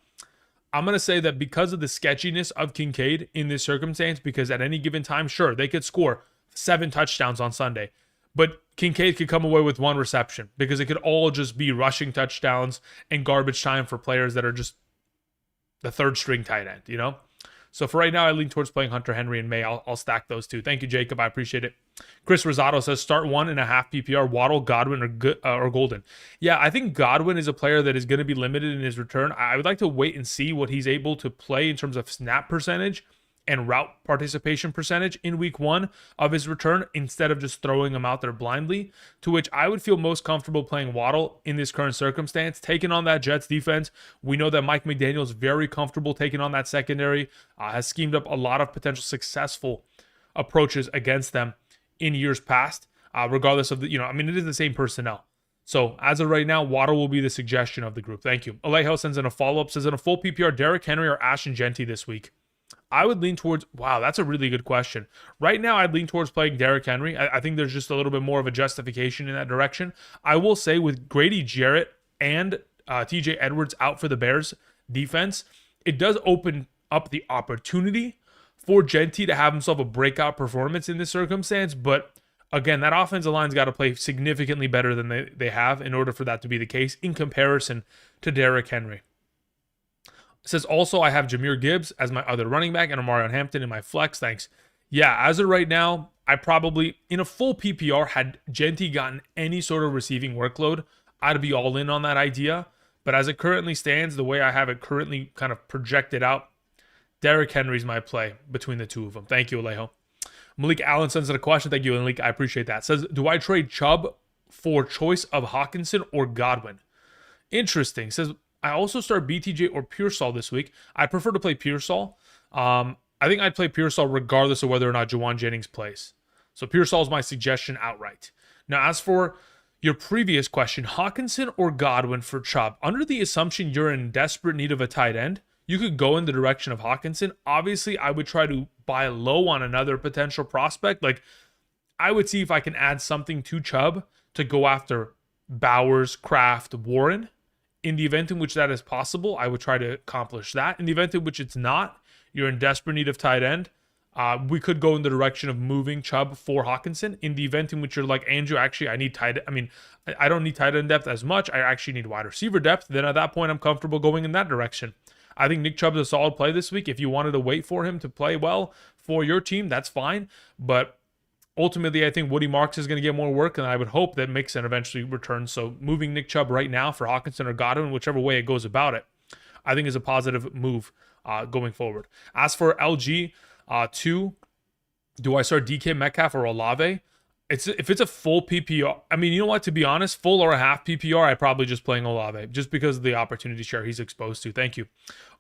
I'm going to say that because of the sketchiness of Kincaid in this circumstance, because at any given time, sure, they could score 7 touchdowns on Sunday, but Kincaid could come away with 1 reception because it could all just be rushing touchdowns and garbage time for players that are just the third string tight end, you know? So for right now, I lean towards playing Hunter Henry in May. I'll stack those two. Thank you, Jacob. I appreciate it. Chris Rosado says start 1.5 PPR, Waddle, Godwin, or Golden. Yeah, I think Godwin is a player that is going to be limited in his return. I would like to wait and see what he's able to play in terms of snap percentage and route participation percentage in week 1 of his return instead of just throwing him out there blindly, to which I would feel most comfortable playing Waddle in this current circumstance, taking on that Jets defense. We know that Mike McDaniel is very comfortable taking on that secondary, has schemed up a lot of potential successful approaches against them in years past, regardless of the, it is the same personnel. So as of right now, Waddle will be the suggestion of the group. Thank you. Alejo sends in a follow-up, says in a full PPR, Derrick Henry or Ashton Genty this week. I would lean towards, wow, that's a really good question. Right now, I'd lean towards playing Derrick Henry. I think there's just a little bit more of a justification in that direction. I will say with Grady Jarrett and TJ Edwards out for the Bears defense, it does open up the opportunity for Genty to have himself a breakout performance in this circumstance. But again, that offensive line's got to play significantly better than they have in order for that to be the case in comparison to Derrick Henry. It says also I have Jahmyr Gibbs as my other running back and Omarion Hampton in my flex. Thanks. Yeah, as of right now, I probably, in a full PPR, had Genty gotten any sort of receiving workload, I'd be all in on that idea. But as it currently stands, the way I have it currently kind of projected out, Derrick Henry's my play between the two of them. Thank you, Alejo. Malik Allen sends in a question. Thank you, Malik. I appreciate that. Says, do I trade Chubb for choice of Hawkinson or Godwin? Interesting. Says, I also start BTJ or Pearsall this week. I prefer to play Pearsall. I think I'd play Pearsall regardless of whether or not Juwan Jennings plays. So Pearsall is my suggestion outright. Now, as for your previous question, Hawkinson or Godwin for Chubb, under the assumption you're in desperate need of a tight end, you could go in the direction of Hawkinson. Obviously, I would try to buy low on another potential prospect. Like, I would see if I can add something to Chubb to go after Bowers, Kraft, Warren. In the event in which that is possible, I would try to accomplish that. In the event in which it's not, you're in desperate need of tight end, we could go in the direction of moving Chubb for Hawkinson. In the event in which you're like, Andrew, actually, I don't need tight end depth as much. I actually need wide receiver depth. Then at that point, I'm comfortable going in that direction. I think Nick Chubb's a solid play this week. If you wanted to wait for him to play well for your team, that's fine. But ultimately, I think Woody Marks is going to get more work, and I would hope that Mixon eventually returns. So moving Nick Chubb right now for Hawkinson or Godwin, whichever way it goes about it, I think is a positive move going forward. As for LG, 2, do I start DK Metcalf or Olave? If it's a full PPR, you know what, to be honest, full or a half PPR, I'd probably just playing Olave just because of the opportunity share he's exposed to. Thank you.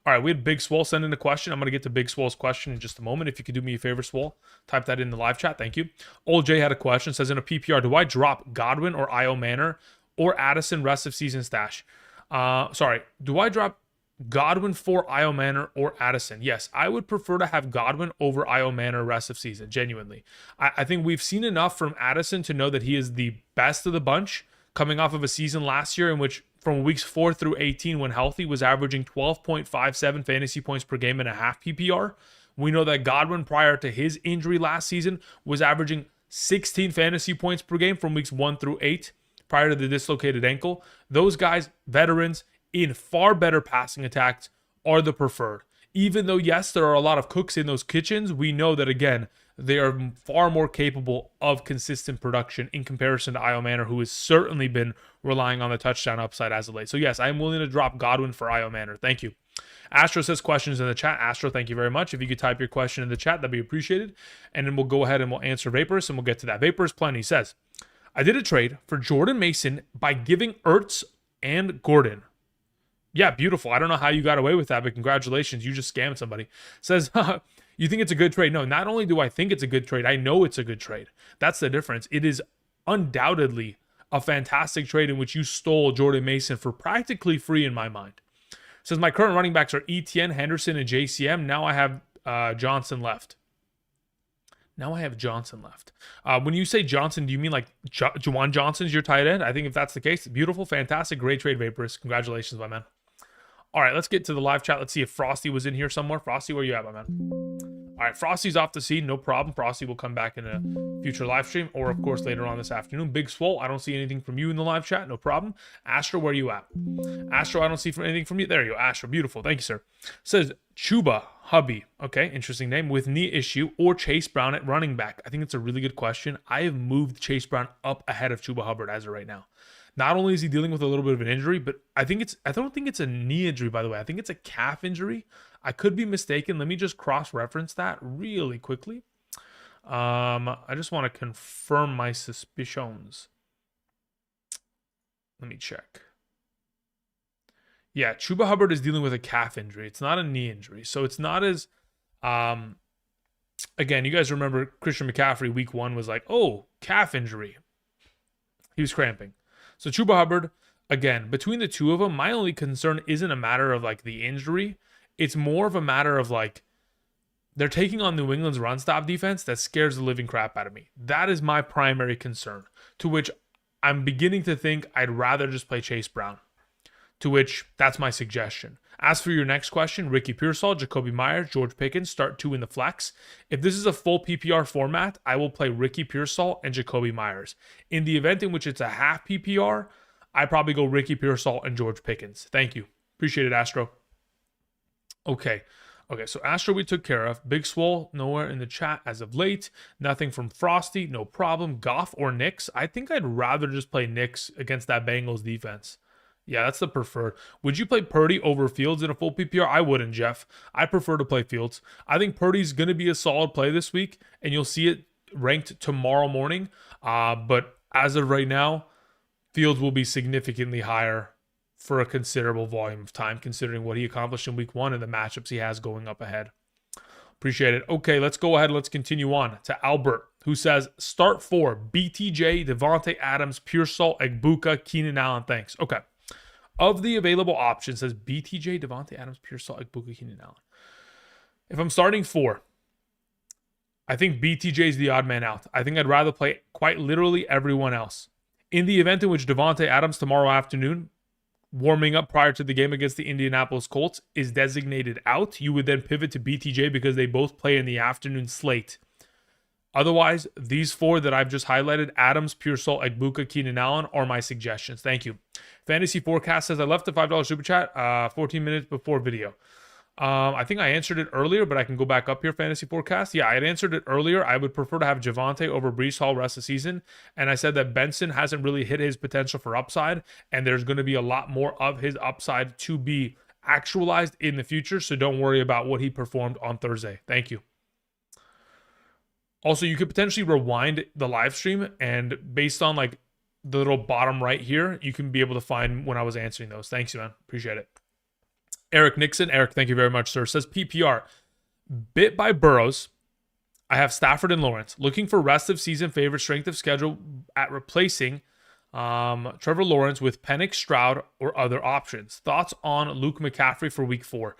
All right, we had Big Swole send in a question. I'm going to get to Big Swole's question in just a moment. If you could do me a favor, Swole, type that in the live chat. Thank you. Old J had a question. Says, in a PPR, do I drop Godwin or Io Manor or Addison rest of season stash? Do I drop Godwin for Io Manor or Addison? Yes, I would prefer to have Godwin over Io Manor rest of season, genuinely. I think we've seen enough from Addison to know that he is the best of the bunch, coming off of a season last year in which from weeks 4 through 18, when healthy, was averaging 12.57 fantasy points per game and a half PPR. We know that Godwin, prior to his injury last season, was averaging 16 fantasy points per game from weeks 1 through 8 prior to the dislocated ankle. Those guys, veterans, in far better passing attacks, are the preferred. Even though, yes, there are a lot of cooks in those kitchens, we know that, again, they are far more capable of consistent production in comparison to Io Manor, who has certainly been relying on the touchdown upside as of late. So, yes, I'm willing to drop Godwin for Io Manor. Thank you. Astro says questions in the chat. Astro, thank you very much. If you could type your question in the chat, that'd be appreciated. And then we'll go ahead and we'll answer Vaporous, and we'll get to that. Vaporous Plenty says, I did a trade for Jordan Mason by giving Ertz and Gordon. Yeah, beautiful. I don't know how you got away with that, but congratulations. You just scammed somebody. Says, you think it's a good trade? No, not only do I think it's a good trade, I know it's a good trade. That's the difference. It is undoubtedly a fantastic trade in which you stole Jordan Mason for practically free in my mind. It says my current running backs are Etienne, Henderson, and JCM. Now I have Johnson left. When you say Johnson, do you mean like Juwan Johnson's your tight end? I think if that's the case, beautiful, fantastic, great trade, Vaporous. Congratulations, my man. All right, let's get to the live chat. Let's see if Frosty was in here somewhere. Frosty, where you at, my man? All right, Frosty's off the scene. No problem. Frosty will come back in a future live stream or, of course, later on this afternoon. Big Swole, I don't see anything from you in the live chat. No problem. Astro, where you at? Astro, I don't see anything from you. There you go. Astro, beautiful. Thank you, sir. Says Chuba Hubby. Okay, interesting name. With knee issue or Chase Brown at running back. I think it's a really good question. I have moved Chase Brown up ahead of Chuba Hubbard as of right now. Not only is he dealing with a little bit of an injury, but I don't think it's a knee injury, by the way. I think it's a calf injury. I could be mistaken. Let me just cross-reference that really quickly. I just want to confirm my suspicions. Let me check. Yeah, Chuba Hubbard is dealing with a calf injury. It's not a knee injury. So it's not as... again, you guys remember Christian McCaffrey week 1 was like, oh, calf injury. He was cramping. So Chuba Hubbard, again, between the two of them, my only concern isn't a matter of like the injury. It's more of a matter of like they're taking on New England's run stop defense that scares the living crap out of me. That is my primary concern, to which I'm beginning to think I'd rather just play Chase Brown, to which that's my suggestion. As for your next question, Ricky Pearsall, Jacoby Myers, George Pickens, start 2 in the flex. If this is a full PPR format, I will play Ricky Pearsall and Jacoby Myers. In the event in which it's a half PPR, I probably go Ricky Pearsall and George Pickens. Thank you. Appreciate it, Astro. Okay, so Astro we took care of. Big Swole, nowhere in the chat as of late. Nothing from Frosty, no problem. Goff or Knicks? I think I'd rather just play Knicks against that Bengals defense. Yeah, that's the preferred. Would you play Purdy over Fields in a full PPR? I wouldn't, Jeff. I prefer to play Fields. I think Purdy's going to be a solid play this week, and you'll see it ranked tomorrow morning. But as of right now, Fields will be significantly higher for a considerable volume of time, considering what he accomplished in week 1 and the matchups he has going up ahead. Appreciate it. Okay, let's go ahead. Let's continue on to Albert, who says, start 4, BTJ, Devontae Adams, Pearsall, Egbuka, Keenan Allen. Thanks. Okay. Of the available options, says BTJ, Devontae Adams, Pearsall, Egbuka, Keenan Allen. If I'm starting 4, I think BTJ is the odd man out. I think I'd rather play quite literally everyone else. In the event in which Devontae Adams tomorrow afternoon, warming up prior to the game against the Indianapolis Colts, is designated out, you would then pivot to BTJ because they both play in the afternoon slate. Otherwise, these 4 that I've just highlighted, Adams, Pearsall, Egbuka, Keenan Allen, are my suggestions. Thank you. Fantasy Forecast says, I left the $5 super chat 14 minutes before video. I think I answered it earlier, but I can go back up here, Fantasy Forecast. Yeah, I had answered it earlier. I would prefer to have Javonte over Breece Hall rest of the season. And I said that Benson hasn't really hit his potential for upside, and there's going to be a lot more of his upside to be actualized in the future. So don't worry about what he performed on Thursday. Thank you. Also, you could potentially rewind the live stream, and based on like the little bottom right here, you can be able to find when I was answering those. Thanks, man. Appreciate it. Eric Nixon. Eric, thank you very much, sir. Says PPR. Bit by Burrows. I have Stafford and Lawrence. Looking for rest of season favorite strength of schedule at replacing Trevor Lawrence with Penix, Stroud, or other options. Thoughts on Luke McCaffrey for week 4?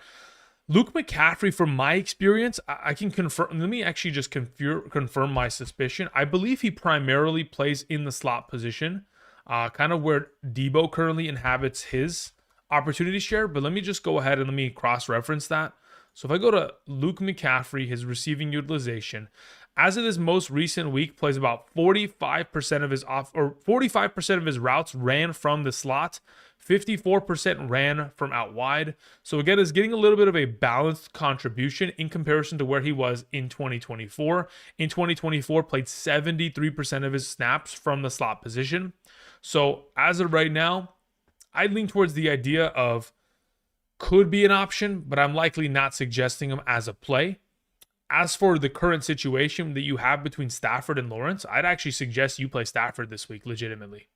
Luke McCaffrey, from my experience, I can confirm. Let me actually just confirm my suspicion. I believe he primarily plays in the slot position, kind of where Debo currently inhabits his opportunity share. But let me just go ahead and let me cross-reference that. So if I go to Luke McCaffrey, his receiving utilization, as of this most recent week, plays about 45% of his 45% of his routes ran from the slot. 54% ran from out wide. So again, is getting a little bit of a balanced contribution in comparison to where he was in 2024. In 2024, played 73% of his snaps from the slot position. So as of right now, I lean towards the idea of could be an option, but I'm likely not suggesting him as a play. As for the current situation that you have between Stafford and Lawrence, I'd actually suggest you play Stafford this week, legitimately.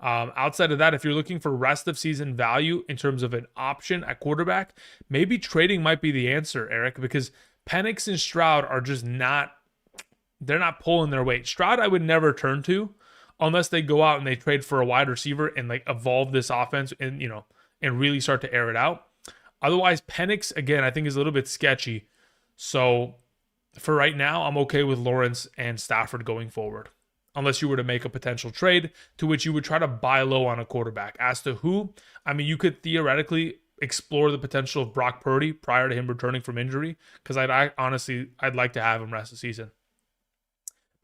Outside of that, if you're looking for rest of season value in terms of an option at quarterback, maybe trading might be the answer, Eric, because Penix and Stroud are just not, they're not pulling their weight. Stroud I would never turn to unless they go out and they trade for a wide receiver and like evolve this offense and, and really start to air it out. Otherwise, Penix, again, I think is a little bit sketchy. So for right now, I'm okay with Lawrence and Stafford going forward. Unless you were to make a potential trade to which you would try to buy low on a quarterback. As to who, I mean, you could theoretically explore the potential of Brock Purdy prior to him returning from injury, because I'd like to have him rest the season.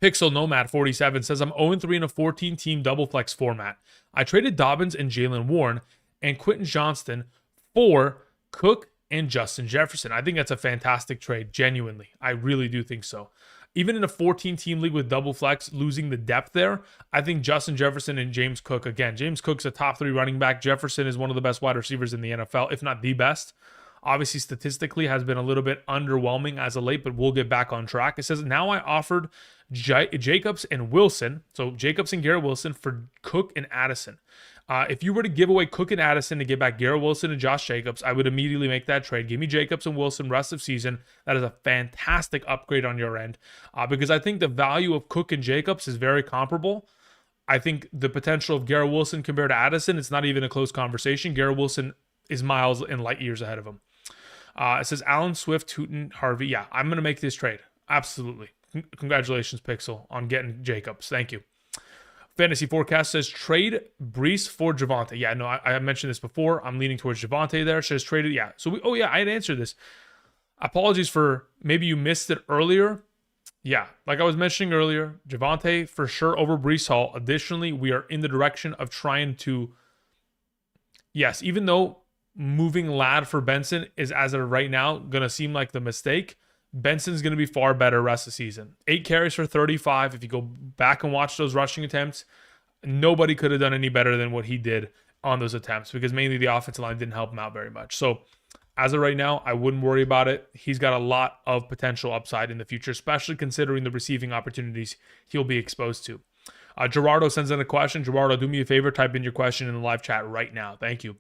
Pixel Nomad 47 says, I'm 0-3 in a 14-team double flex format. I traded Dobbins and Jalen Warren and Quentin Johnston for Cook and Justin Jefferson. I think that's a fantastic trade, genuinely. I really do think so. Even in a 14-team league with double flex, losing the depth there, I think Justin Jefferson and James Cook, again, James Cook's a top 3 running back. Jefferson is one of the best wide receivers in the NFL, if not the best. Obviously, statistically, has been a little bit underwhelming as of late, but we'll get back on track. It says, now I offered Jacobs and Wilson, so Jacobs and Garrett Wilson for Cook and Addison. If you were to give away Cook and Addison to get back Garrett Wilson and Josh Jacobs, I would immediately make that trade. Give me Jacobs and Wilson rest of season. That is a fantastic upgrade on your end, because I think the value of Cook and Jacobs is very comparable. I think the potential of Garrett Wilson compared to Addison, it's not even a close conversation. Garrett Wilson is miles and light years ahead of him. It says Allen, Swift, Tootin, Harvey. Yeah, I'm going to make this trade. Absolutely. Congratulations, Pixel, on getting Jacobs. Thank you. Fantasy Forecast says trade Brees for Javonte. Yeah, no, I mentioned this before. I'm leaning towards Javonte there. Says traded. Yeah. So I had answered this. Apologies for maybe you missed it earlier. Yeah, like I was mentioning earlier, Javonte for sure over Brees Hall. Additionally, we are in the direction of trying to, yes, even though moving Ladd for Benson is as of right now going to seem like the mistake, Benson's going to be far better rest of the season. 8 carries for 35. If you go back and watch those rushing attempts, nobody could have done any better than what he did on those attempts, because mainly the offensive line didn't help him out very much. So as of right now, I wouldn't worry about it. He's got a lot of potential upside in the future, especially considering the receiving opportunities he'll be exposed to. Gerardo sends in a question. Gerardo, do me a favor. Type in your question in the live chat right now. Thank you.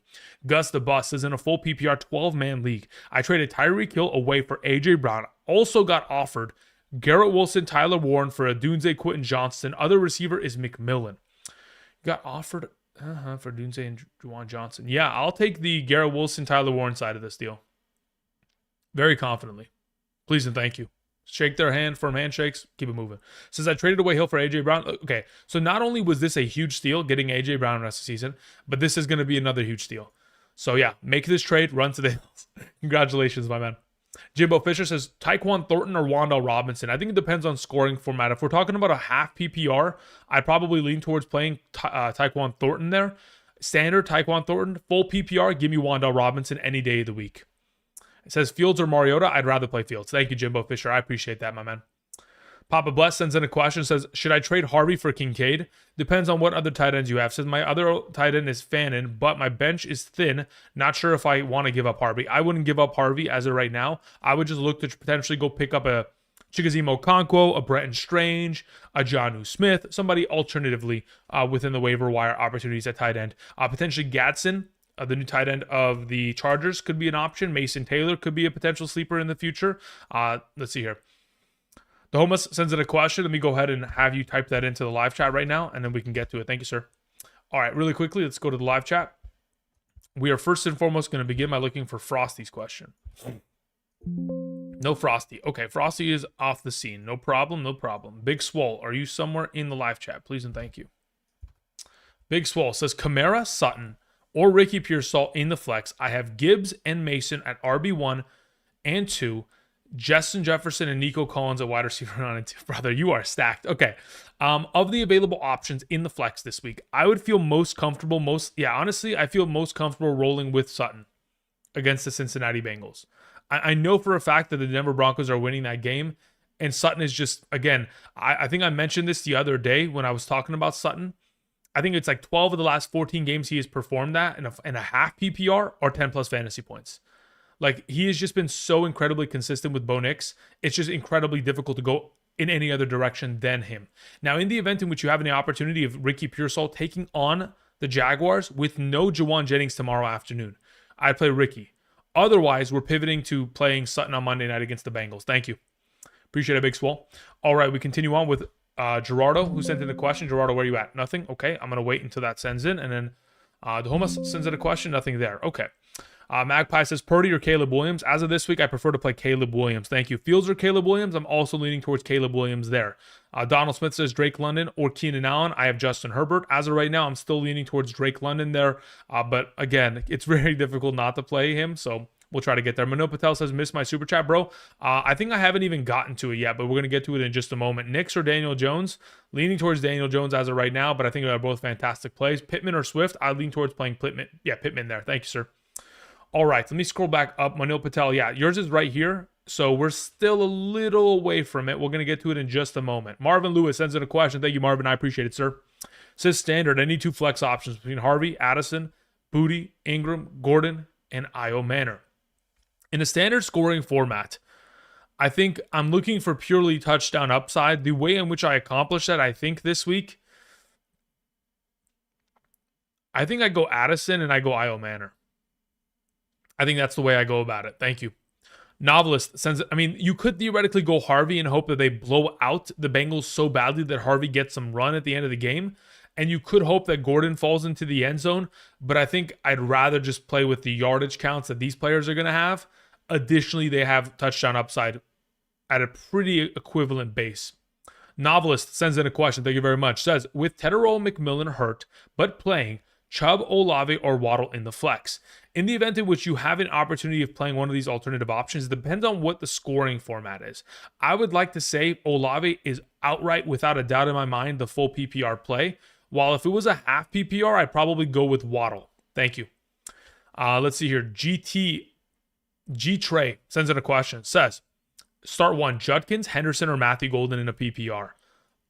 Gus the Bus is in a full PPR 12-man league. I traded Tyreek Hill away for A.J. Brown. Also got offered Garrett Wilson, Tyler Warren for Adunze, Quentin Johnston. Other receiver is McMillan. Got offered for Adunze and Juwan Johnson. Yeah, I'll take the Garrett Wilson, Tyler Warren side of this deal. Very confidently. Please and thank you. Shake their hand, firm handshakes, keep it moving. Says I traded away Hill for A.J. Brown. Okay, so not only was this a huge steal, getting A.J. Brown the rest of the season, but this is going to be another huge steal. So yeah, make this trade, run to the hills. Congratulations, my man. Jimbo Fisher says Tyquan Thornton or Wan'Dale Robinson. I think it depends on scoring format. If we're talking about a half PPR, I'd probably lean towards playing Tyquan Thornton there. Standard Tyquan Thornton. Full PPR, give me Wan'Dale Robinson any day of the week. It says Fields or Mariota. I'd rather play Fields. Thank you, Jimbo Fisher. I appreciate that, my man. Papa Bless sends in a question. Says, should I trade Harvey for Kincaid? Depends on what other tight ends you have. Says, my other tight end is Fannin, but my bench is thin. Not sure if I want to give up Harvey. I wouldn't give up Harvey as of right now. I would just look to potentially go pick up a Chigoziem Okonkwo, a Bretton Strange, a Jonnu Smith, somebody alternatively within the waiver wire opportunities at tight end. Potentially Gatson. The new tight end of the Chargers could be an option. Mason Taylor could be a potential sleeper in the future. Let's see here. The Homeless sends in a question. Let me go ahead and have you type that into the live chat right now, and then we can get to it. Thank you, sir. All right, really quickly, let's go to the live chat. We are first and foremost going to begin by looking for Frosty's question. No Frosty. Okay, Frosty is off the scene. No problem, no problem. Big Swole, are you somewhere in the live chat? Please and thank you. Big Swole says, Kamara, Sutton, or Ricky Pearsall in the flex. I have Gibbs and Mason at RB1 and 2. Justin Jefferson and Nico Collins at wide receiver 1 and 2. Brother, you are stacked. Okay. Of the available options in the flex this week, I would feel most comfortable, honestly, I feel most comfortable rolling with Sutton against the Cincinnati Bengals. I know for a fact that the Denver Broncos are winning that game, and Sutton is just, again, I think I mentioned this the other day when I was talking about Sutton. I think it's like 12 of the last 14 games he has performed that in a half PPR or 10 plus fantasy points. Like, he has just been so incredibly consistent with Bo Nix. It's just incredibly difficult to go in any other direction than him. Now, in the event in which you have any opportunity of Ricky Pearsall taking on the Jaguars with no Jawan Jennings tomorrow afternoon, I'd play Ricky. Otherwise, we're pivoting to playing Sutton on Monday night against the Bengals. Thank you. Appreciate it, Big Swole. All right, we continue on with Gerardo, who sent in a question. Gerardo, where are you at? Nothing. Okay, I'm gonna wait until that sends in, and then Dahoma sends in a question. Nothing there. Okay. Magpie says Purdy or Caleb Williams. As of this week, I prefer to play Caleb Williams. Thank you. Fields or Caleb Williams. I'm also leaning towards Caleb Williams there. Donald Smith says Drake London or Keenan Allen. I have Justin Herbert. As of right now, I'm still leaning towards Drake London there. But again, it's very difficult not to play him. So we'll try to get there. Mano Patel says, missed my super chat, bro. I think I haven't even gotten to it yet, but we're going to get to it in just a moment. Knicks or Daniel Jones? Leaning towards Daniel Jones as of right now, but I think they're both fantastic plays. Pittman or Swift? I lean towards playing Pittman. Yeah, Pittman there. Thank you, sir. All right, let me scroll back up. Manil Patel, yeah, yours is right here. So we're still a little away from it. We're going to get to it in just a moment. Marvin Lewis sends in a question. Thank you, Marvin. I appreciate it, sir. Says standard. I need 2 flex options between Harvey, Addison, Booty, Ingram, Gordon, and Io Manor. In a standard scoring format, I think I'm looking for purely touchdown upside. The way in which I accomplish that, I think this week, I think I go Addison and I go Io Manor. I think that's the way I go about it. Thank you. Novelist sends it. I mean, you could theoretically go Harvey and hope that they blow out the Bengals so badly that Harvey gets some run at the end of the game. And you could hope that Gordon falls into the end zone. But I think I'd rather just play with the yardage counts that these players are going to have. Additionally, they have touchdown upside at a pretty equivalent base. Novelist sends in a question. Thank you very much. Says, with Tetero McMillan hurt, but playing, Chubb, Olave, or Waddle in the flex. In the event in which you have an opportunity of playing one of these alternative options, it depends on what the scoring format is. I would like to say Olave is outright, without a doubt in my mind, the full PPR play. While if it was a half PPR, I'd probably go with Waddle. Thank you. Let's see here. G-Trey sends in a question. Says, start 1, Judkins, Henderson, or Matthew Golden in a PPR.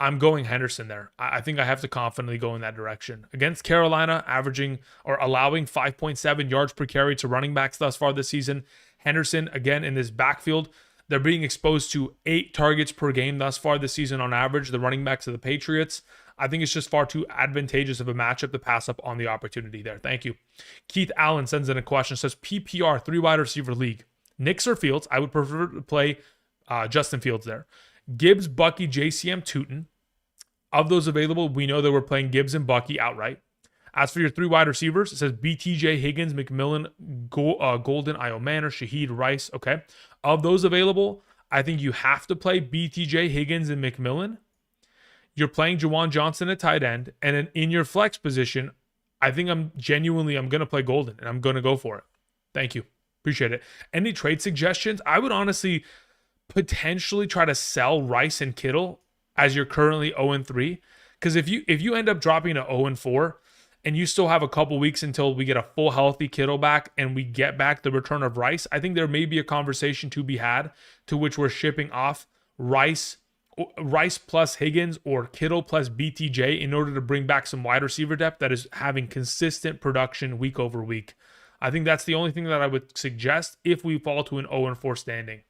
I'm going Henderson there. I think I have to confidently go in that direction. Against Carolina, averaging or allowing 5.7 yards per carry to running backs thus far this season. Henderson, again, in this backfield, they're being exposed to 8 targets per game thus far this season on average, the running backs of the Patriots. I think it's just far too advantageous of a matchup to pass up on the opportunity there. Thank you. Keith Allen sends in a question. Says, PPR, 3 wide receiver league. Knicks or Fields? I would prefer to play Justin Fields there. Gibbs, Bucky, JCM, Tootin. Of those available, we know that we're playing Gibbs and Bucky outright. As for your 3 wide receivers, it says BTJ, Higgins, McMillan, Golden, Io Manor, Shaheed, Rice. Okay. Of those available, I think you have to play BTJ, Higgins, and McMillan. You're playing Juwan Johnson at tight end. And then in your flex position, I think I'm going to play Golden, and I'm going to go for it. Thank you. Appreciate it. Any trade suggestions? I would honestly potentially try to sell Rice and Kittle as you're currently 0-3. Because if you end up dropping to 0-4 and you still have a couple weeks until we get a full healthy Kittle back and we get back the return of Rice, I think there may be a conversation to be had to which we're shipping off Rice plus Higgins or Kittle plus BTJ in order to bring back some wide receiver depth that is having consistent production week over week. I think that's the only thing that I would suggest if we fall to an 0-4 standing.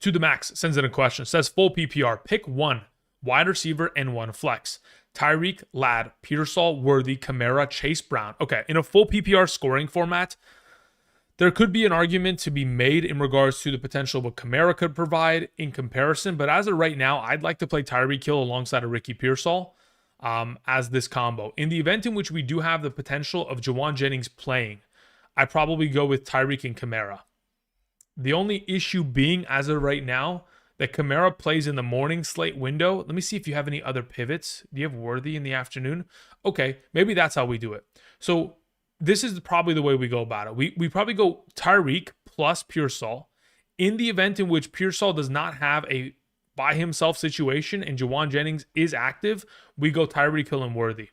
To the Max sends in a question. Says full PPR. Pick 1 wide receiver and 1 flex. Tyreek, Ladd, Pearsall, Worthy, Kamara, Chase Brown. Okay, in a full PPR scoring format, there could be an argument to be made in regards to the potential what Kamara could provide in comparison. But as of right now, I'd like to play Tyreek Hill alongside of Ricky Pearsall as this combo. In the event in which we do have the potential of Jawan Jennings playing, I probably go with Tyreek and Kamara. The only issue being, as of right now, that Kamara plays in the morning slate window. Let me see if you have any other pivots. Do you have Worthy in the afternoon? Okay, maybe that's how we do it. So this is probably the way we go about it. We probably go Tyreek plus Pearsall. In the event in which Pearsall does not have a by himself situation and Jawan Jennings is active, we go Tyreek Hill and Worthy.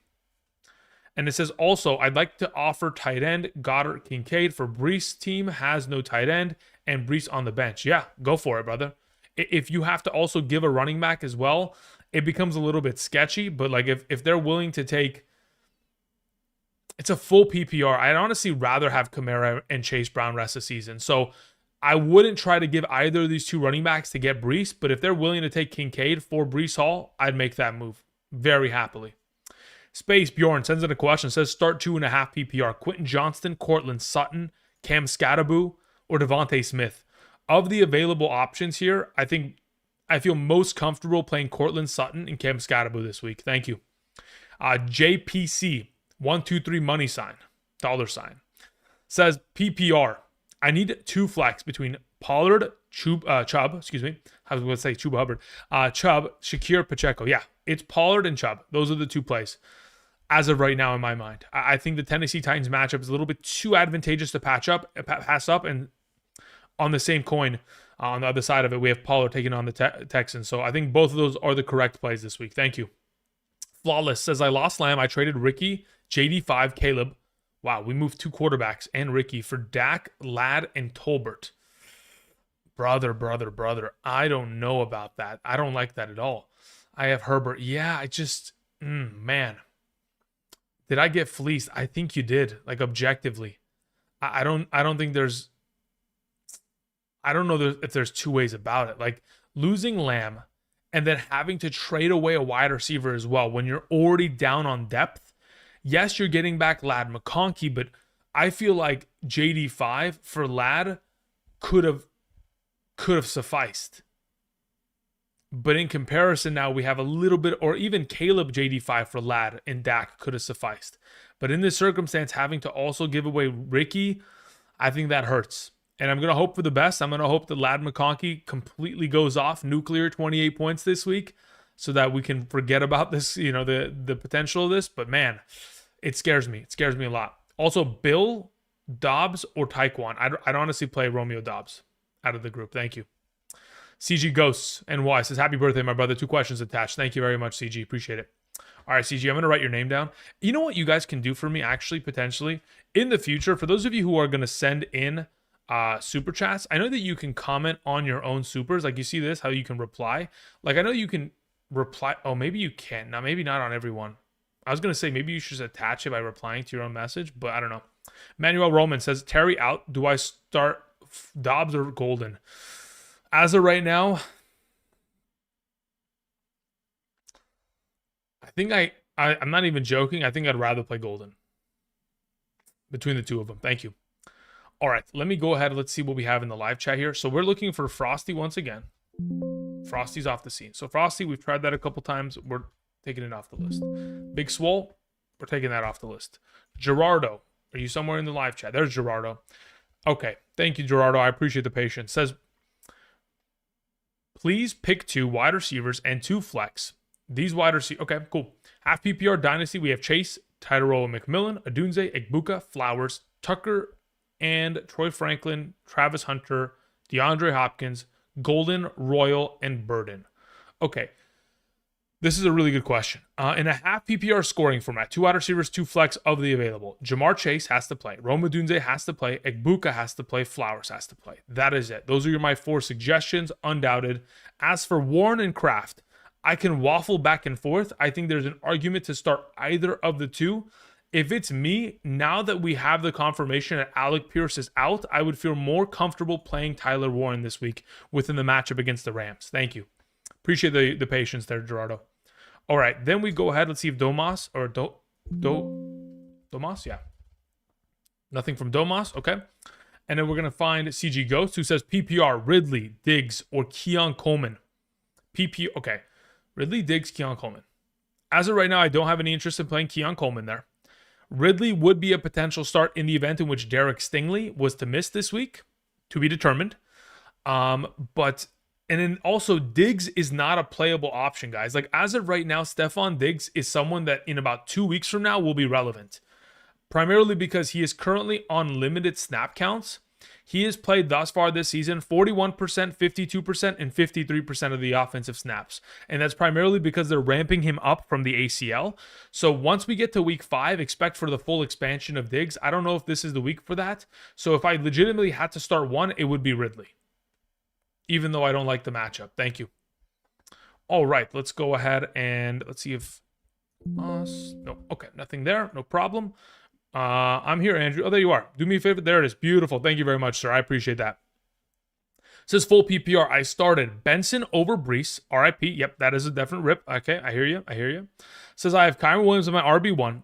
And it says also, I'd like to offer tight end Goddard Kincaid for Brees team has no tight end and Brees on the bench. Yeah, go for it, brother. If you have to also give a running back as well, it becomes a little bit sketchy. But like if they're willing to take, it's a full PPR. I'd honestly rather have Kamara and Chase Brown rest of the season. So I wouldn't try to give either of these 2 running backs to get Brees. But if they're willing to take Kincaid for Brees Hall, I'd make that move very happily. Space Bjorn sends in a question. Says start 2.5 PPR. Quentin Johnston, Cortland Sutton, Cam Scatteraboo, or Devontae Smith. Of the available options here, I think I feel most comfortable playing Cortland Sutton and Cam Scatterbo this week. Thank you. JPC 123 money sign, dollar sign, says PPR. I need 2 flex between Pollard, Chubb, excuse me. I was going to say Chuba Hubbard. Chubb, Shakir, Pacheco. Yeah, it's Pollard and Chubb. Those are the 2 plays as of right now in my mind. I think the Tennessee Titans matchup is a little bit too advantageous to pass up. And on the same coin, on the other side of it, we have Pollard taking on the Texans. So I think both of those are the correct plays this week. Thank you. Flawless says, I lost Lamb. I traded Ricky, JD5, Caleb. Wow, we moved 2 quarterbacks and Ricky for Dak, Ladd, and Tolbert. Brother. I don't know about that. I don't like that at all. I have Herbert. Yeah, I just, man. Did I get fleeced? I think you did, like objectively. I don't think there's, I don't know if there's 2 ways about it. Like losing Lamb and then having to trade away a wide receiver as well when you're already down on depth. Yes, you're getting back Ladd McConkey, but I feel like JD5 for Ladd could have sufficed. But in comparison now, we have a little bit, or even Caleb JD5 for Ladd and Dak could have sufficed. But in this circumstance, having to also give away Ricky, I think that hurts. And I'm going to hope for the best. I'm going to hope that Ladd McConkey completely goes off, nuclear 28 points this week, so that we can forget about this, the potential of this. But man, it scares me. It scares me a lot. Also, Bill, Dobbs, or Taekwon. I'd honestly play Romeo Dobbs out of the group. Thank you. CG Ghosts NY says, happy birthday, my brother. 2 questions attached. Thank you very much, CG. Appreciate it. All right, CG, I'm going to write your name down. You know what you guys can do for me, actually, potentially, in the future, for those of you who are going to send in super chats, I know that you can comment on your own supers. Like you see this, how you can reply. Like I know you can reply. Oh, maybe you can. Now, maybe not on everyone. I was going to say maybe you should attach it by replying to your own message, but I don't know. Manuel Roman says, Terry out. Do I start Dobbs or Golden? As of right now, I think I'm not even joking. I think I'd rather play Golden between the 2 of them. Thank you. All right, let me go ahead. Let's see what we have in the live chat here. So we're looking for Frosty once again. Frosty's off the scene. So Frosty, we've tried that a couple times. We're taking it off the list. Big Swole, we're taking that off the list. Gerardo, are you somewhere in the live chat? There's Gerardo. Okay, thank you, Gerardo. I appreciate the patience. Says, please pick 2 wide receivers and 2 flex. These wide receivers, okay, cool. Half PPR Dynasty, we have Chase, Tyrell McMillan, Adunze, Egbuka, Flowers, Tucker, and Troy Franklin, Travis Hunter, DeAndre Hopkins, Golden, Royal, and Burden. Okay, this is a really good question. In a half PPR scoring format, 2 wide receivers, 2 flex of the available. Jamar Chase has to play. Rome Odunze has to play. Egbuka has to play. Flowers has to play. That is it. Those are my 4 suggestions, undoubted. As for Warren and Kraft, I can waffle back and forth. I think there's an argument to start either of the 2. If it's me, now that we have the confirmation that Alec Pierce is out, I would feel more comfortable playing Tyler Warren this week within the matchup against the Rams. Thank you. Appreciate the patience there, Gerardo. All right, then we go ahead. Let's see if Domas or Domas, yeah. Nothing from Domas, okay. And then we're going to find CG Ghost, who says PPR, Ridley, Diggs, or Keon Coleman. Okay, Ridley, Diggs, Keon Coleman. As of right now, I don't have any interest in playing Keon Coleman there. Ridley would be a potential start in the event in which Derek Stingley was to miss this week, to be determined. And then also Diggs is not a playable option, guys. Like as of right now, Stephon Diggs is someone that in about 2 weeks from now will be relevant. Primarily because he is currently on limited snap counts. He has played thus far this season 41%, 52%, and 53% of the offensive snaps. And that's primarily because they're ramping him up from the ACL. So once we get to week 5, expect for the full expansion of Diggs. I don't know if this is the week for that. So if I legitimately had to start one, it would be Ridley. Even though I don't like the matchup. Thank you. All right, let's go ahead and let's see if... no, okay, nothing there. No problem. I'm here, Andrew. Oh, there you are. Do me a favor. There it is. Beautiful. Thank you very much, sir. I appreciate that. It says full PPR. I started Benson over Brees. RIP. Yep, that is a definite rip. Okay, I hear you. I hear you. It says I have Kyron Williams in my RB1,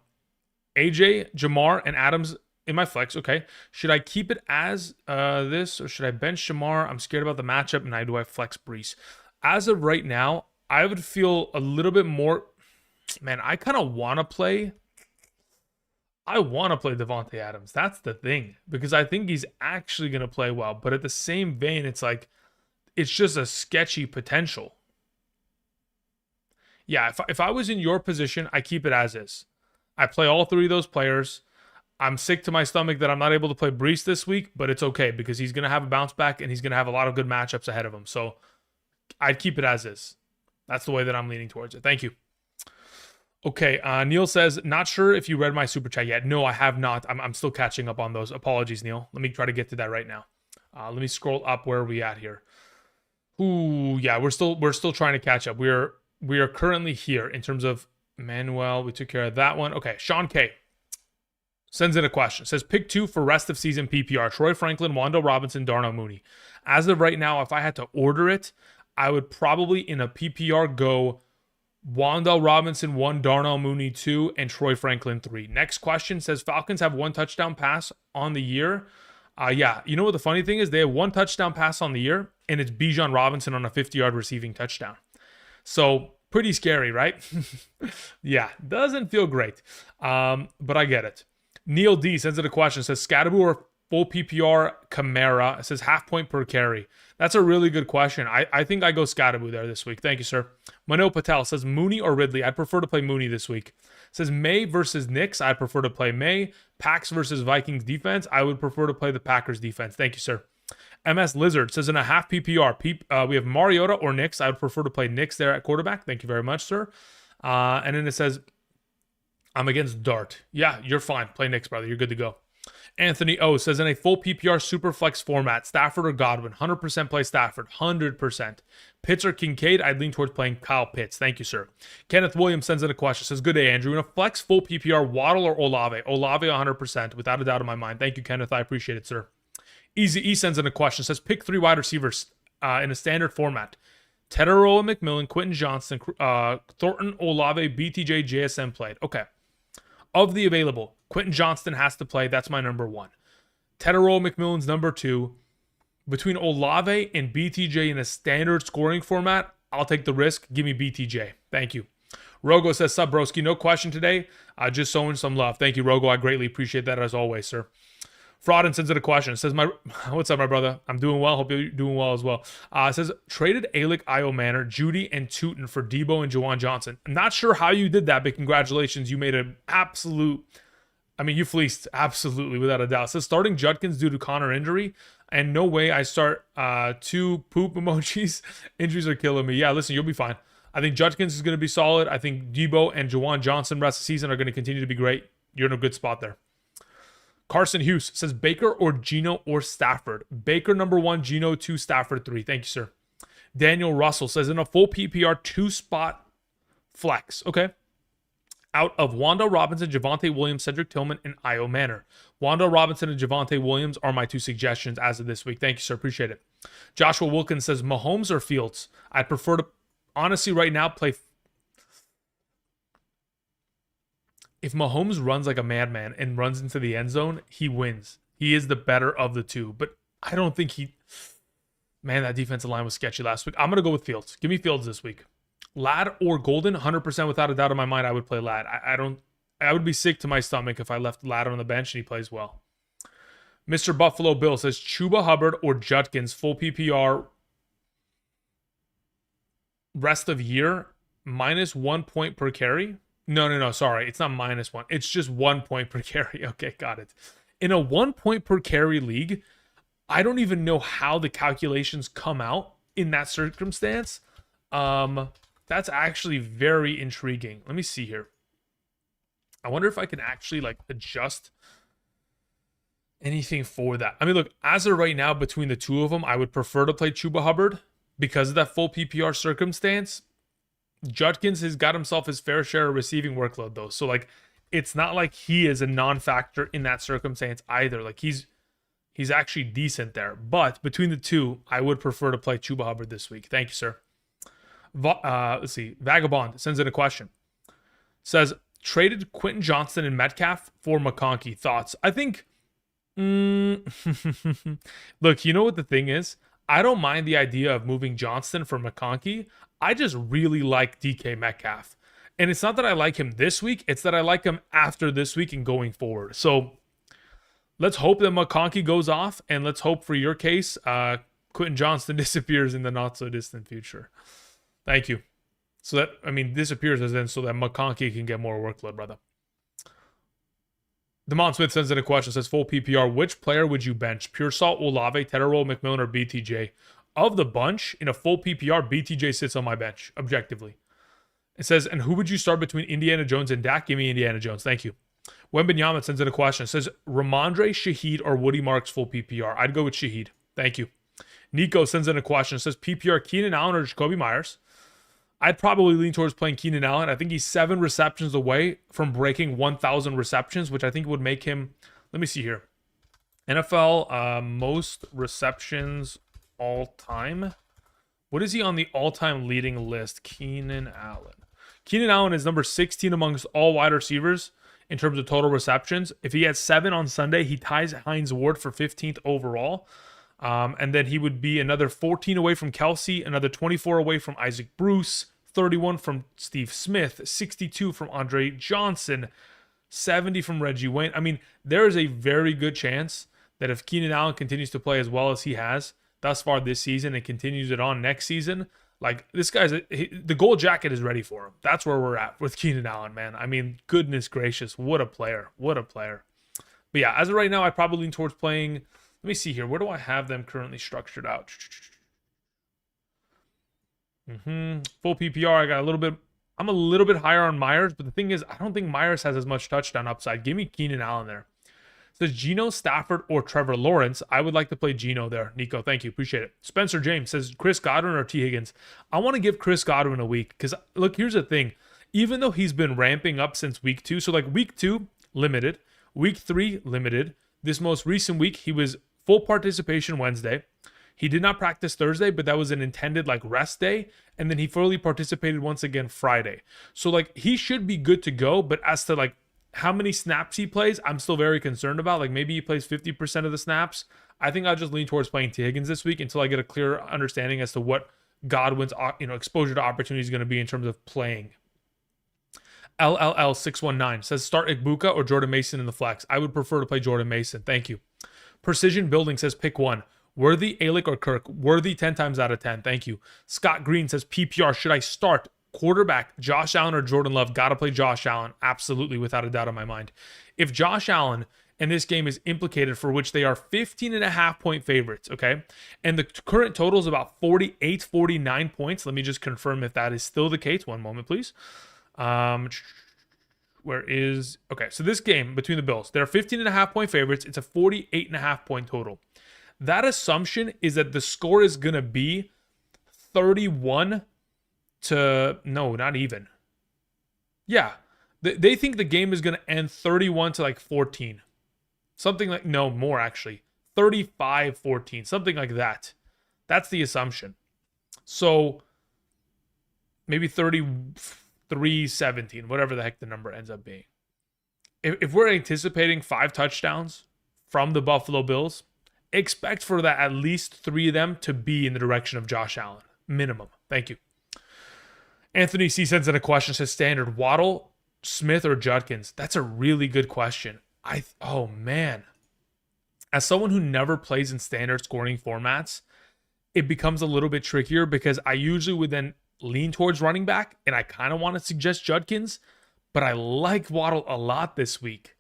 AJ, Jamar, and Adams in my flex. Okay. Should I keep it as this or should I bench Jamar? I'm scared about the matchup, and do I flex Brees? As of right now, I would feel a little bit more. Man, I kind of want to play. I want to play Devontae Adams. That's the thing, because I think he's actually going to play well. But at the same vein, it's like it's just a sketchy potential. Yeah, if I was in your position, I keep it as is. I play all three of those players. I'm sick to my stomach that I'm not able to play Brees this week, but it's okay because he's going to have a bounce back and he's going to have a lot of good matchups ahead of him. So I'd keep it as is. That's the way that I'm leaning towards it. Thank you. Okay, Neil says, not sure if you read my super chat yet. No, I have not. I'm still catching up on those. Apologies, Neil. Let me try to get to that right now. Let me scroll up. Where are we at here? Ooh, yeah, we're still trying to catch up. We are currently here in terms of Manuel. We took care of that one. Okay, Sean K sends in a question. Says, pick 2 for rest of season PPR. Troy Franklin, Wando Robinson, Darnell Mooney. As of right now, if I had to order it, I would probably in a PPR go Wandale Robinson 1, Darnell Mooney 2, and Troy Franklin 3. Next question says, Falcons have 1 touchdown pass on the year. Yeah, you know what the funny thing is? They have 1 touchdown pass on the year, and it's Bijan Robinson on a 50-yard receiving touchdown. So pretty scary, right? Yeah, doesn't feel great, but I get it. Neil D sends it a question. Says, Scadaboo or full PPR Kamara? It says half point per carry. That's a really good question. I think I go Scadaboo there this week. Thank you, sir. Mano Patel says Mooney or Ridley. I'd prefer to play Mooney this week. Says May versus Knicks. I'd prefer to play May. Packs versus Vikings defense. I would prefer to play the Packers defense. Thank you, sir. MS Lizard says in a half PPR, we have Mariota or Knicks. I would prefer to play Knicks there at quarterback. Thank you very much, sir. And then it says, I'm against Dart. Yeah, you're fine. Play Knicks, brother. You're good to go. Anthony O says in a full PPR super flex format, Stafford or Godwin, 100% play Stafford, 100%. Pitts or Kincaid, I'd lean towards playing Kyle Pitts. Thank you, sir. Kenneth Williams sends in a question. Says, good day, Andrew. In a flex full PPR, Waddle or Olave? Olave 100%, without a doubt in my mind. Thank you, Kenneth. I appreciate it, sir. Easy E sends in a question. Says, pick 3 wide receivers in a standard format. Tedero McMillan, Quentin Johnston, Thornton, Olave, BTJ, JSN played. Okay. Of the available, Quentin Johnston has to play. That's my number 1. Tedero McMillan's number 2. Between Olave and BTJ in a standard scoring format, I'll take the risk. Give me BTJ. Thank you. Rogo says, sup, broski. No question today. Just showing some love. Thank you, Rogo. I greatly appreciate that as always, sir. Frauden sends it a question. Says, what's up, my brother? I'm doing well. Hope you're doing well as well. Says, traded Alec, Io Manor, Judy, and Tootin for Debo and Juwan Johnson. I'm not sure how you did that, but congratulations. You made an absolute, you fleeced absolutely without a doubt. Says, starting Judkins due to Connor injury, and no way I start 2 poop emojis. Injuries are killing me. Yeah, listen, you'll be fine. I think Judkins is going to be solid. I think Debo and Juwan Johnson rest of the season are going to continue to be great. You're in a good spot there. Carson Hughes says Baker or Geno or Stafford. Baker number 1, Geno 2, Stafford 3. Thank you, sir. Daniel Russell says in a full PPR 2-spot flex. Okay. Out of Wando Robinson, Javonte Williams, Cedric Tillman, and Io Manor. Wando Robinson and Javonte Williams are my 2 suggestions as of this week. Thank you, sir. Appreciate it. Joshua Wilkins says Mahomes or Fields. I'd prefer to, honestly, right now, play. If Mahomes runs like a madman and runs into the end zone, he wins. He is the better of the 2. But I don't think Man, that defensive line was sketchy last week. I'm going to go with Fields. Give me Fields this week. Ladd or Golden, 100% without a doubt in my mind, I would play Ladd. I would be sick to my stomach if I left Ladd on the bench and he plays well. Mr. Buffalo Bill says Chuba Hubbard or Judkins, full PPR, rest of year, -1 point per carry. No, sorry. It's not -1. It's just 1 point per carry. Okay, got it. In a 1 point per carry league, I don't even know how the calculations come out in that circumstance. That's actually very intriguing. Let me see here. I wonder if I can actually adjust anything for that. Look, as of right now, between the 2 of them, I would prefer to play Chuba Hubbard because of that full PPR circumstance. Judkins has got himself his fair share of receiving workload, though. So, it's not like he is a non-factor in that circumstance either. He's actually decent there. But between the 2, I would prefer to play Chuba Hubbard this week. Thank you, sir. Let's see. Vagabond sends in a question. Says, traded Quentin Johnston and Metcalf for McConkey. Thoughts? I think... Look, you know what the thing is? I don't mind the idea of moving Johnston for McConkey. I just really like DK Metcalf. And it's not that I like him this week, it's that I like him after this week and going forward. So let's hope that McConkey goes off, and let's hope for your case, Quentin Johnston disappears in the not so distant future. Thank you. So that, I mean, disappears as in so that McConkey can get more workload, brother. Demond Smith sends in a question, says full PPR, which player would you bench? Pure Salt, Olave, Tedderroll, McMillan, or BTJ? Of the bunch, in a full PPR, BTJ sits on my bench, objectively. It says, and who would you start between Indiana Jones and Dak? Give me Indiana Jones. Thank you. Wembenyama sends in a question. It says, Ramondre, Shaheed, or Woody Marks full PPR? I'd go with Shaheed. Thank you. Nico sends in a question. It says, PPR, Keenan Allen or Jacoby Myers? I'd probably lean towards playing Keenan Allen. I think he's 7 receptions away from breaking 1,000 receptions, which I think would make him, let me see here. NFL most receptions all time. What is he on the all-time leading list? Keenan Allen. Keenan Allen is number 16 amongst all wide receivers in terms of total receptions. If he had 7 on Sunday, he ties Hines Ward for 15th overall. And then he would be another 14 away from Kelsey, another 24 away from Isaac Bruce, 31 from Steve Smith, 62 from Andre Johnson, 70 from Reggie Wayne. I mean, there is a very good chance that if Keenan Allen continues to play as well as he has thus far this season and continues it on next season, like this guy's, the gold jacket is ready for him. That's where we're at with Keenan Allen, man. I mean, goodness gracious, what a player. What a player. But yeah, as of right now, I probably lean towards playing, let me see here. Where do I have them currently structured out? Full PPR, I got a little bit, I'm a little bit higher on Myers, but the thing is, I don't think Myers has as much touchdown upside. Give me Keenan Allen there. It says Geno, Stafford, or Trevor Lawrence. I would like to play Geno there. Nico, thank you. Appreciate it. Spencer James says Chris Godwin or T. Higgins. I want to give Chris Godwin a week because, look, here's the thing. Even though he's been ramping up since week 2, so like week 2, limited. Week 3, limited. This most recent week, he was full participation Wednesday. He did not practice Thursday, but that was an intended like rest day. And then he fully participated once again Friday. So like he should be good to go. But as to like how many snaps he plays, I'm still very concerned about. Like maybe he plays 50% of the snaps. I think I'll just lean towards playing T. Higgins this week until I get a clear understanding as to what Godwin's exposure to opportunity is going to be in terms of playing. LLL619 says start Igbuka or Jordan Mason in the flex. I would prefer to play Jordan Mason. Thank you. Precision Building says pick one. Worthy, Alick, or Kirk? Worthy 10 times out of 10. Thank you. Scott Green says PPR. Should I start quarterback Josh Allen or Jordan Love? Gotta play Josh Allen. Absolutely, without a doubt in my mind. If Josh Allen in this game is implicated, for which they are 15.5-point favorites, okay? And the current total is about 48, 49 points. Let me just confirm if that is still the case. One moment, please. Where is... Okay, so this game between the Bills, they're 15.5-point favorites. It's a 48.5-point total. That assumption is that the score is going to be 31 to... No, not even. Yeah. They think the game is going to end 31 to like 14. Something like... No, more actually. 35-14. Something like that. That's the assumption. So, maybe 33-17. Whatever the heck the number ends up being. If we're anticipating 5 touchdowns from the Buffalo Bills... expect for that at least 3 of them to be in the direction of Josh Allen. Minimum. Thank you. Anthony C. sends in a question, says standard Waddle, Smith, or Judkins. That's a really good question. Oh, man. As someone who never plays in standard scoring formats, it becomes a little bit trickier because I usually would then lean towards running back, and I kind of want to suggest Judkins, but I like Waddle a lot this week.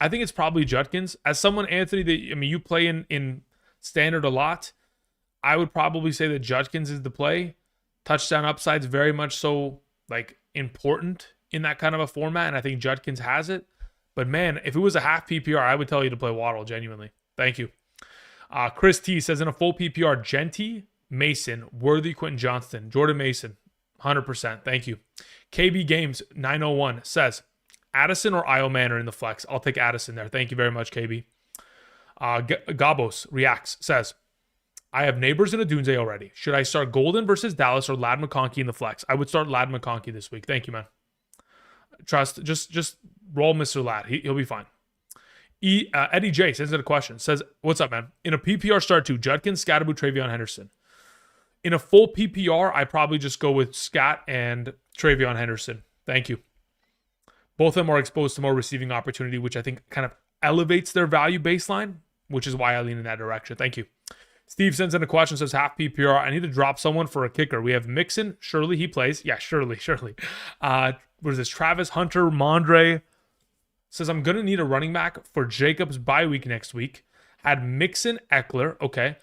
I think it's probably Judkins. As someone, Anthony, that you play in standard a lot, I would probably say that Judkins is the play. Touchdown upside's very much so like important in that kind of a format, and I think Judkins has it. But man, if it was a half PPR, I would tell you to play Waddle, genuinely. Thank you. Chris T says in a full PPR, Genty, Mason, Worthy, Quentin Johnston, Jordan Mason, 100%. Thank you. KB Games 901 says, Addison or Io Manor in the flex? I'll take Addison there. Thank you very much, KB. Gabos reacts, says, I have Neighbors in a Doomsday already. Should I start Golden versus Dallas or Ladd McConkey in the flex? I would start Ladd McConkey this week. Thank you, man. Trust, just roll Mr. Ladd. He'll be fine. Eddie J sends in a question. Says, what's up, man? In a PPR start to Judkins, Scatterbo, Travion Henderson. In a full PPR, I probably just go with Scat and Travion Henderson. Thank you. Both of them are exposed to more receiving opportunity, which I think kind of elevates their value baseline, which is why I lean in that direction. Thank you. Steve sends in a question, says half PPR. I need to drop someone for a kicker. We have Mixon. Surely he plays. Yeah, surely. What is this? Travis Hunter, Mondre. Says I'm going to need a running back for Jacobs bye week next week. Had Mixon, Eckler. Okay.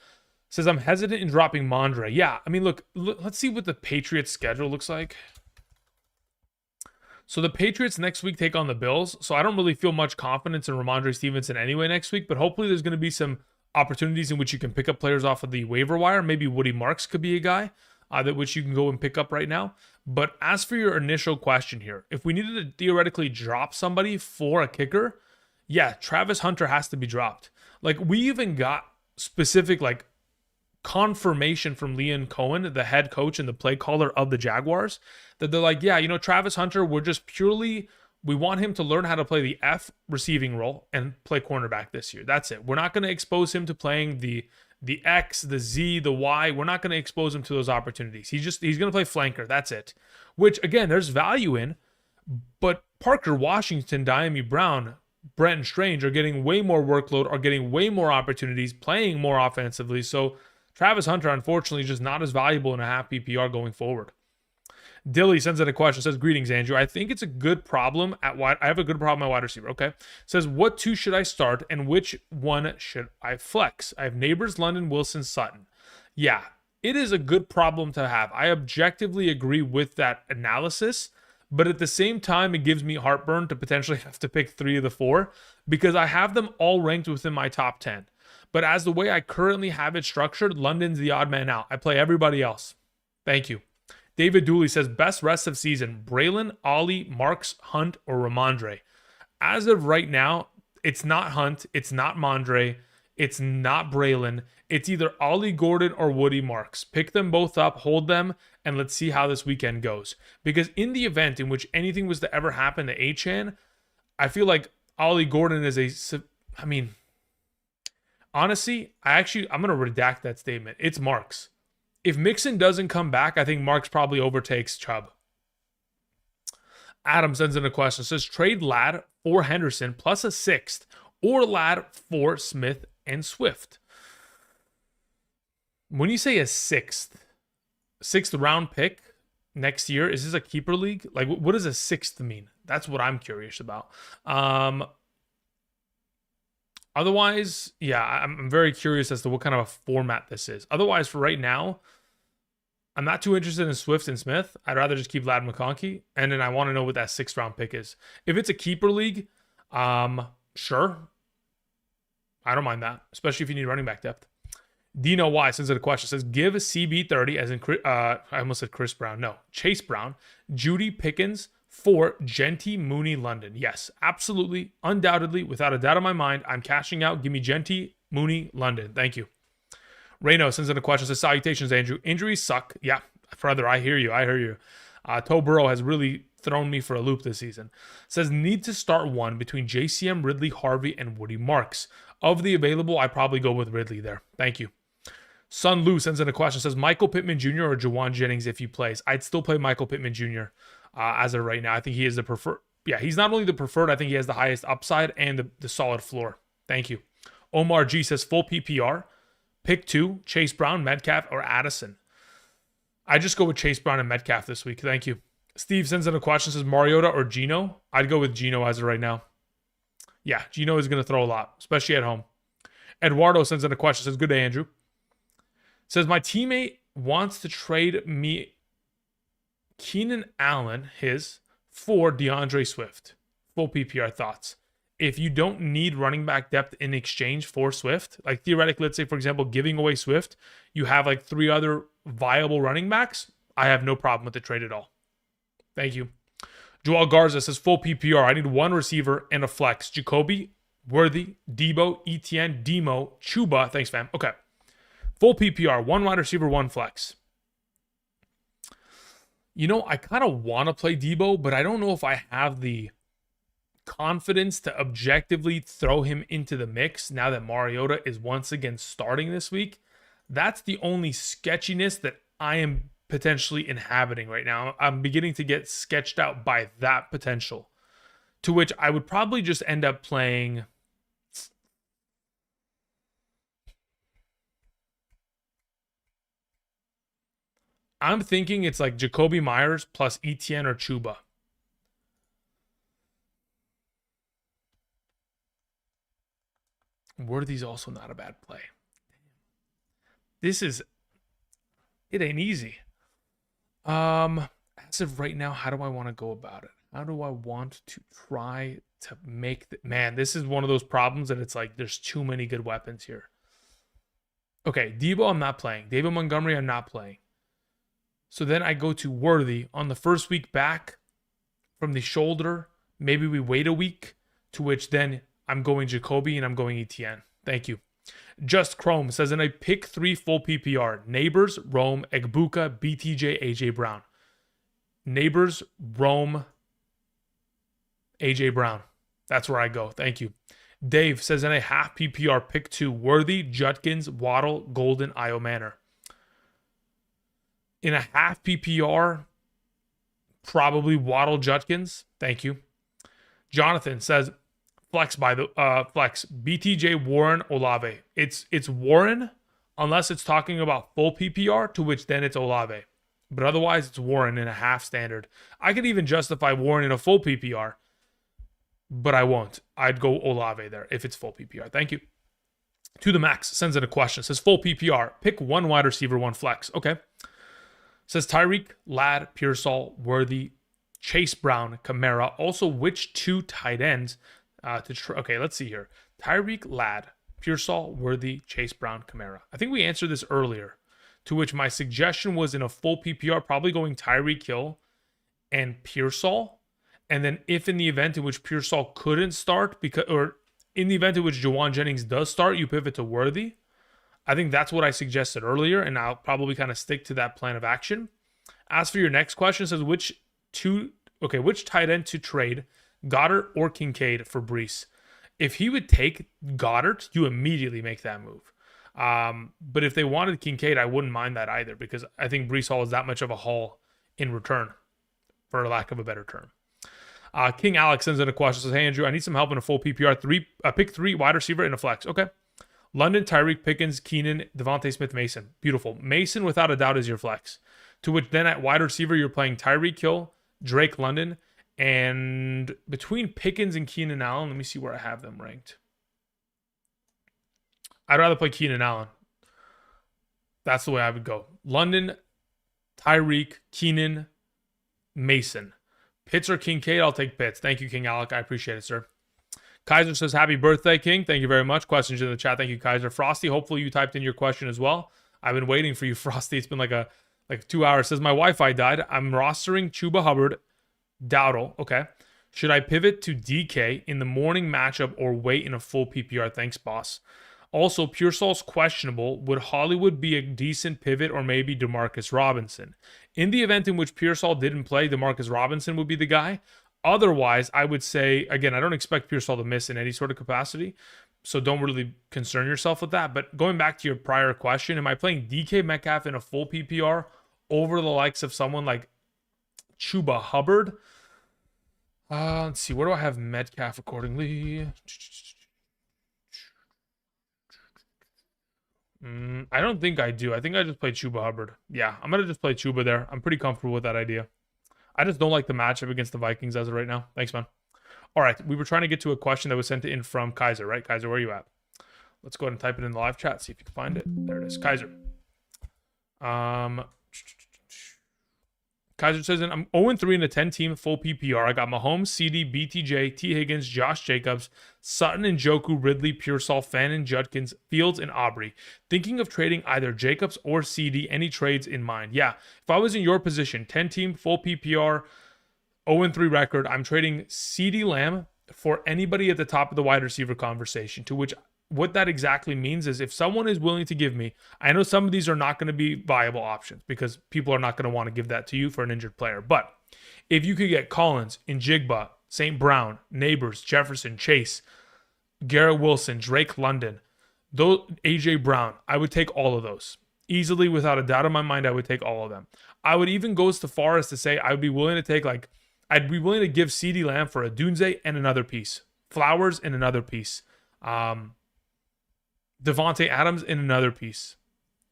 Says I'm hesitant in dropping Mondre. Yeah, I mean, look, let's see what the Patriots schedule looks like. So the Patriots next week take on the Bills. So I don't really feel much confidence in Ramondre Stevenson anyway next week. But hopefully there's going to be some opportunities in which you can pick up players off of the waiver wire. Maybe Woody Marks could be a guy that which you can go and pick up right now. But as for your initial question here, if we needed to theoretically drop somebody for a kicker, yeah, Travis Hunter has to be dropped. Like we even got specific like confirmation from Leon Cohen, the head coach and the play caller of the Jaguars, that they're like, yeah, Travis Hunter, we want him to learn how to play the F receiving role and play cornerback this year. That's it. We're not going to expose him to playing the X, the Z, the Y. We're not going to expose him to those opportunities. He's going to play flanker. That's it. Which again, there's value in, but Parker Washington, Diami Brown, Brenton Strange are getting way more workload, are getting way more opportunities, playing more offensively. So Travis Hunter, unfortunately, is just not as valuable in a half PPR going forward. Dilly sends in a question, says, greetings, Andrew. I think it's a good problem at wide. I have a good problem at wide receiver. Okay. Says, what two should I start and which one should I flex? I have Neighbors, London, Wilson, Sutton. Yeah, it is a good problem to have. I objectively agree with that analysis, but at the same time, it gives me heartburn to potentially have to pick 3 of the 4 because I have them all ranked within my top 10. But as the way I currently have it structured, London's the odd man out. I play everybody else. Thank you. David Dooley says, best rest of season, Braylon, Ollie, Marks, Hunt, or Ramondre. As of right now, it's not Hunt, it's not Mondre, it's not Braylon. It's either Ollie Gordon or Woody Marks. Pick them both up, hold them, and let's see how this weekend goes. Because in the event in which anything was to ever happen to Achane, I feel like Ollie Gordon is honestly, I'm going to redact that statement. It's Marks. If Mixon doesn't come back, I think Marks probably overtakes Chubb. Adam sends in a question. Says, trade Ladd for Henderson plus a 6th or Ladd for Smith and Swift. When you say a 6th round pick next year, is this a keeper league? Like, what does a 6th mean? That's what I'm curious about. Otherwise, yeah, I'm very curious as to what kind of a format this is. Otherwise, for right now, I'm not too interested in Swift and Smith. I'd rather just keep Ladd McConkey. And then I want to know what that 6th round pick is. If it's a keeper league, sure. I don't mind that, especially if you need running back depth. Dino Y sends in a question. Says, give CB30, as in, I almost said Chris Brown. No, Chase Brown, Judy Pickens for Genty, Mooney, London. Yes, absolutely, undoubtedly, without a doubt in my mind, I'm cashing out. Give me Genty, Mooney, London. Thank you. Reno sends in a question. Says, salutations, Andrew. Injuries suck. Yeah, brother, I hear you. Toe Burrow has really thrown me for a loop this season. Says, need to start one between JCM, Ridley, Harvey, and Woody Marks. Of the available, I probably go with Ridley there. Thank you. Sun Lu sends in a question. Says, Michael Pittman Jr. or Jawan Jennings if he plays? I'd still play Michael Pittman Jr. As of right now. I think he is the preferred. Yeah, he's not only the preferred, I think he has the highest upside and the solid floor. Thank you. Omar G says, full PPR. Pick 2, Chase Brown, Metcalf, or Addison. I just go with Chase Brown and Metcalf this week. Thank you. Steve sends in a question. Says, Mariota or Geno? I'd go with Geno as of right now. Yeah, Geno is going to throw a lot, especially at home. Eduardo sends in a question. Says, good day, Andrew. Says, my teammate wants to trade me Keenan Allen, for DeAndre Swift. Full PPR thoughts. If you don't need running back depth in exchange for Swift, like theoretically, let's say, for example, giving away Swift, you have like 3 other viable running backs, I have no problem with the trade at all. Thank you. Joel Garza says, full PPR. I need 1 receiver and a flex. Jacoby, Worthy, Debo, Etienne, Demo, Chuba. Thanks, fam. Okay. Full PPR. 1 wide receiver, 1 flex. I kind of want to play Debo, but I don't know if I have the confidence to objectively throw him into the mix now that Mariota is once again starting this week. That's the only sketchiness that I am potentially inhabiting right now. I'm beginning to get sketched out by that potential, to which I would probably just end up playing. I'm thinking it's like Jacoby Myers plus Etienne or Chuba. Worthy's also not a bad play. It ain't easy. As of right now, how do I want to go about it? How do I want to try to make man, this is one of those problems that it's like there's too many good weapons here. Okay, Debo, I'm not playing. David Montgomery, I'm not playing. So then I go to Worthy on the first week back from the shoulder. Maybe we wait a week, to which then I'm going Jacoby and I'm going Etienne. Thank you. Just Chrome says in a pick 3 full PPR, Neighbors, Rome, Egbuka, BTJ, AJ Brown. Neighbors, Rome, AJ Brown. That's where I go. Thank you. Dave says in a half PPR, pick 2, Worthy, Judkins, Waddle, Golden, Io Manor. In a half PPR, probably Waddle, Judkins. Thank you. Jonathan says flex by the flex BTJ, Warren, Olave. It's Warren unless it's talking about full PPR, to which then it's Olave. But otherwise it's Warren in a half standard. I could even justify Warren in a full PPR, but I won't. I'd go Olave there if it's full PPR. Thank you. To the Max sends in a question. Says full PPR. Pick 1 wide receiver, 1 flex. Okay. Says Tyreek, Ladd, Pearsall, Worthy, Chase Brown, Kamara. Also, which 2 tight ends okay, let's see here. Tyreek, Ladd, Pearsall, Worthy, Chase Brown, Kamara. I think we answered this earlier, to which my suggestion was in a full PPR, probably going Tyreek Hill and Pearsall. And then if in the event in which Pearsall couldn't start, or in the event in which Jawan Jennings does start, you pivot to Worthy. I think that's what I suggested earlier, and I'll probably kind of stick to that plan of action. As for your next question, it says which tight end to trade, Goddard or Kincaid for Brees? If he would take Goddard, you immediately make that move. But if they wanted Kincaid, I wouldn't mind that either, because I think Brees Hall is that much of a haul in return, for lack of a better term. King Alex sends in a question, says, hey Andrew, I need some help in a full PPR. Pick 3 wide receiver in a flex. Okay. London, Tyreek, Pickens, Keenan, Devontae Smith, Mason. Beautiful. Mason, without a doubt, is your flex. To which then at wide receiver, you're playing Tyreek Hill, Drake London, and between Pickens and Keenan Allen, let me see where I have them ranked. I'd rather play Keenan Allen. That's the way I would go. London, Tyreek, Keenan, Mason. Pitts or Kincaid, I'll take Pitts. Thank you, King Alec. I appreciate it, sir. Kaiser says, happy birthday, King. Thank you very much. Questions in the chat. Thank you, Kaiser. Frosty, hopefully you typed in your question as well. I've been waiting for you, Frosty. It's been like 2 hours. Says, my Wi-Fi died. I'm rostering Chuba Hubbard, Dowdle. Okay. Should I pivot to DK in the morning matchup or wait in a full PPR? Thanks, boss. Also, Pearsall's questionable. Would Hollywood be a decent pivot or maybe Demarcus Robinson? In the event in which Pearsall didn't play, Demarcus Robinson would be the guy. Otherwise, I would say, again, I don't expect Pearsall to miss in any sort of capacity, so don't really concern yourself with that. But going back to your prior question, am I playing DK Metcalf in a full PPR over the likes of someone like Chuba Hubbard? Let's see, where do I have Metcalf accordingly? I don't think I do. I think I just play Chuba Hubbard. Yeah, I'm going to just play Chuba there. I'm pretty comfortable with that idea. I just don't like the matchup against the Vikings as of right now. Thanks, man. All right, we were trying to get to a question that was sent in from Kaiser, right? Kaiser, where are you at? Let's go ahead and type it in the live chat, see if you can find it. There it is. Kaiser. Kaiser says, I'm 0-3 in a 10-team full PPR. I got Mahomes, CD, BTJ, T. Higgins, Josh Jacobs, Sutton, Njoku, Ridley, Pearsall, Fannin, Judkins, Fields, and Aubrey. Thinking of trading either Jacobs or CD. Any trades in mind? Yeah, if I was in your position, 10-team full PPR, 0-3 record, I'm trading CD Lamb for anybody at the top of the wide receiver conversation, to which what that exactly means is if someone is willing to give me, I know some of these are not going to be viable options because people are not going to want to give that to you for an injured player. But if you could get Collins, Njigba, St. Brown, Neighbors, Jefferson, Chase, Garrett Wilson, Drake London, those, AJ Brown. I would take all of those. Easily, without a doubt in my mind, I would take all of them. I would even go so far as to say I would be willing to take, like, I'd be willing to give CeeDee Lamb for a Dunze and another piece. Flowers in another piece. Devontae Adams in another piece.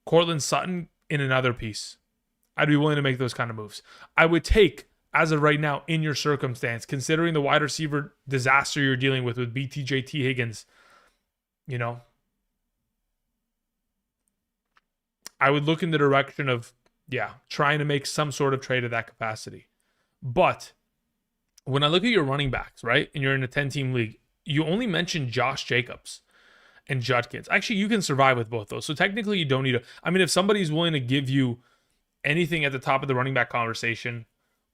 Cortland Sutton in another piece. I'd be willing to make those kind of moves. I would take, as of right now, in your circumstance, considering the wide receiver disaster you're dealing with BTJ T. Higgins, you know, I would look in the direction of, trying to make some sort of trade of that capacity. But when I look at your running backs, right, and you're in a 10-team league, you only mentioned Josh Jacobs and Judkins. Actually, you can survive with both those. So technically, you don't need if somebody's willing to give you anything at the top of the running back conversation,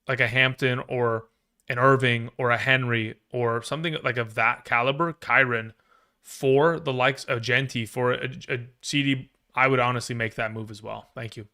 like a Hampton or an Irving or a Henry or something like of that caliber, Kyron, for the likes of Genty, for a CD, I would honestly make that move as well. Thank you.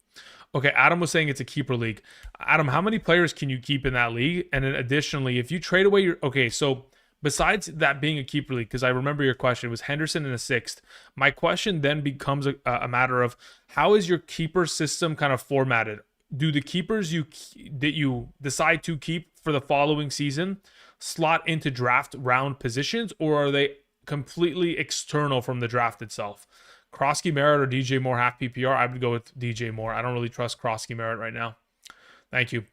Okay, Adam was saying it's a keeper league. Adam, how many players can you keep in that league? And then additionally, if you trade away your... Okay, so besides that being a keeper league, because I remember your question, it was Henderson in a sixth. My question then becomes a matter of how is your keeper system kind of formatted? Do the keepers that you decide to keep for the following season slot into draft round positions, or are they completely external from the draft itself? Krosky Merritt or DJ Moore half PPR? I would go with DJ Moore. I don't really trust Krosky Merritt right now. Thank you.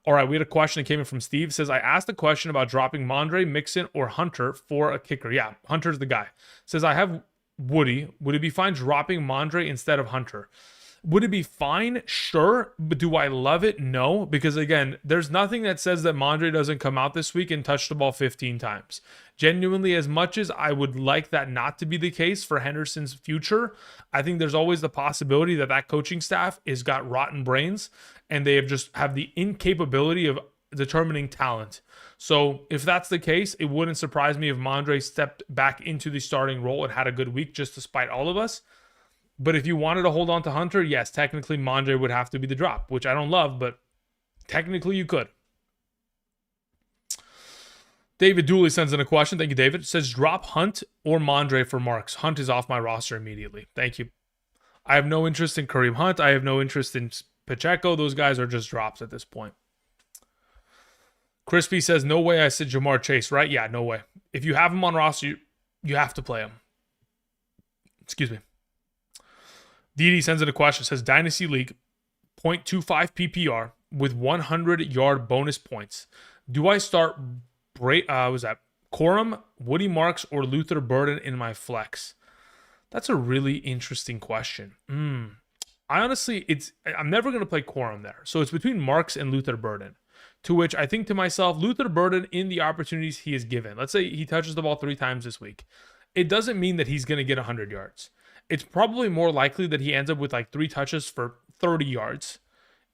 All right, we had a question that came in from Steve. Says, I asked a question about dropping Mondre, Mixon, or Hunter for a kicker. Yeah, Hunter's the guy. Says, I have Woody. Would it be fine dropping Mondre instead of Hunter? Would it be fine? Sure. But do I love it? No. Because again, there's nothing that says that Mondre doesn't come out this week and touch the ball 15 times. Genuinely, as much as I would like that not to be the case for Henderson's future, I think there's always the possibility that that coaching staff has got rotten brains and they have the incapability of determining talent. So if that's the case, it wouldn't surprise me if Mondre stepped back into the starting role and had a good week just to spite all of us. But if you wanted to hold on to Hunter, yes, technically Mondre would have to be the drop, which I don't love, but technically you could. David Dooley sends in a question. Thank you, David. It says, drop Hunt or Mondre for Marks. Hunt is off my roster immediately. Thank you. I have no interest in Kareem Hunt. I have no interest in Pacheco. Those guys are just drops at this point. Crispy says, no way I said Jamar Chase, right? Yeah, no way. If you have him on roster, you have to play him. Excuse me. Didi sends in a question. Says, Dynasty League, 0.25 PPR with 100-yard bonus points. Do I start Corum, Woody Marks, or Luther Burden in my flex? That's a really interesting question. I honestly, I'm never going to play Corum there. So it's between Marks and Luther Burden. To which I think to myself, Luther Burden, in the opportunities he is given, let's say he touches the ball 3 times this week, it doesn't mean that he's going to get 100 yards. It's probably more likely that he ends up with like 3 touches for 30 yards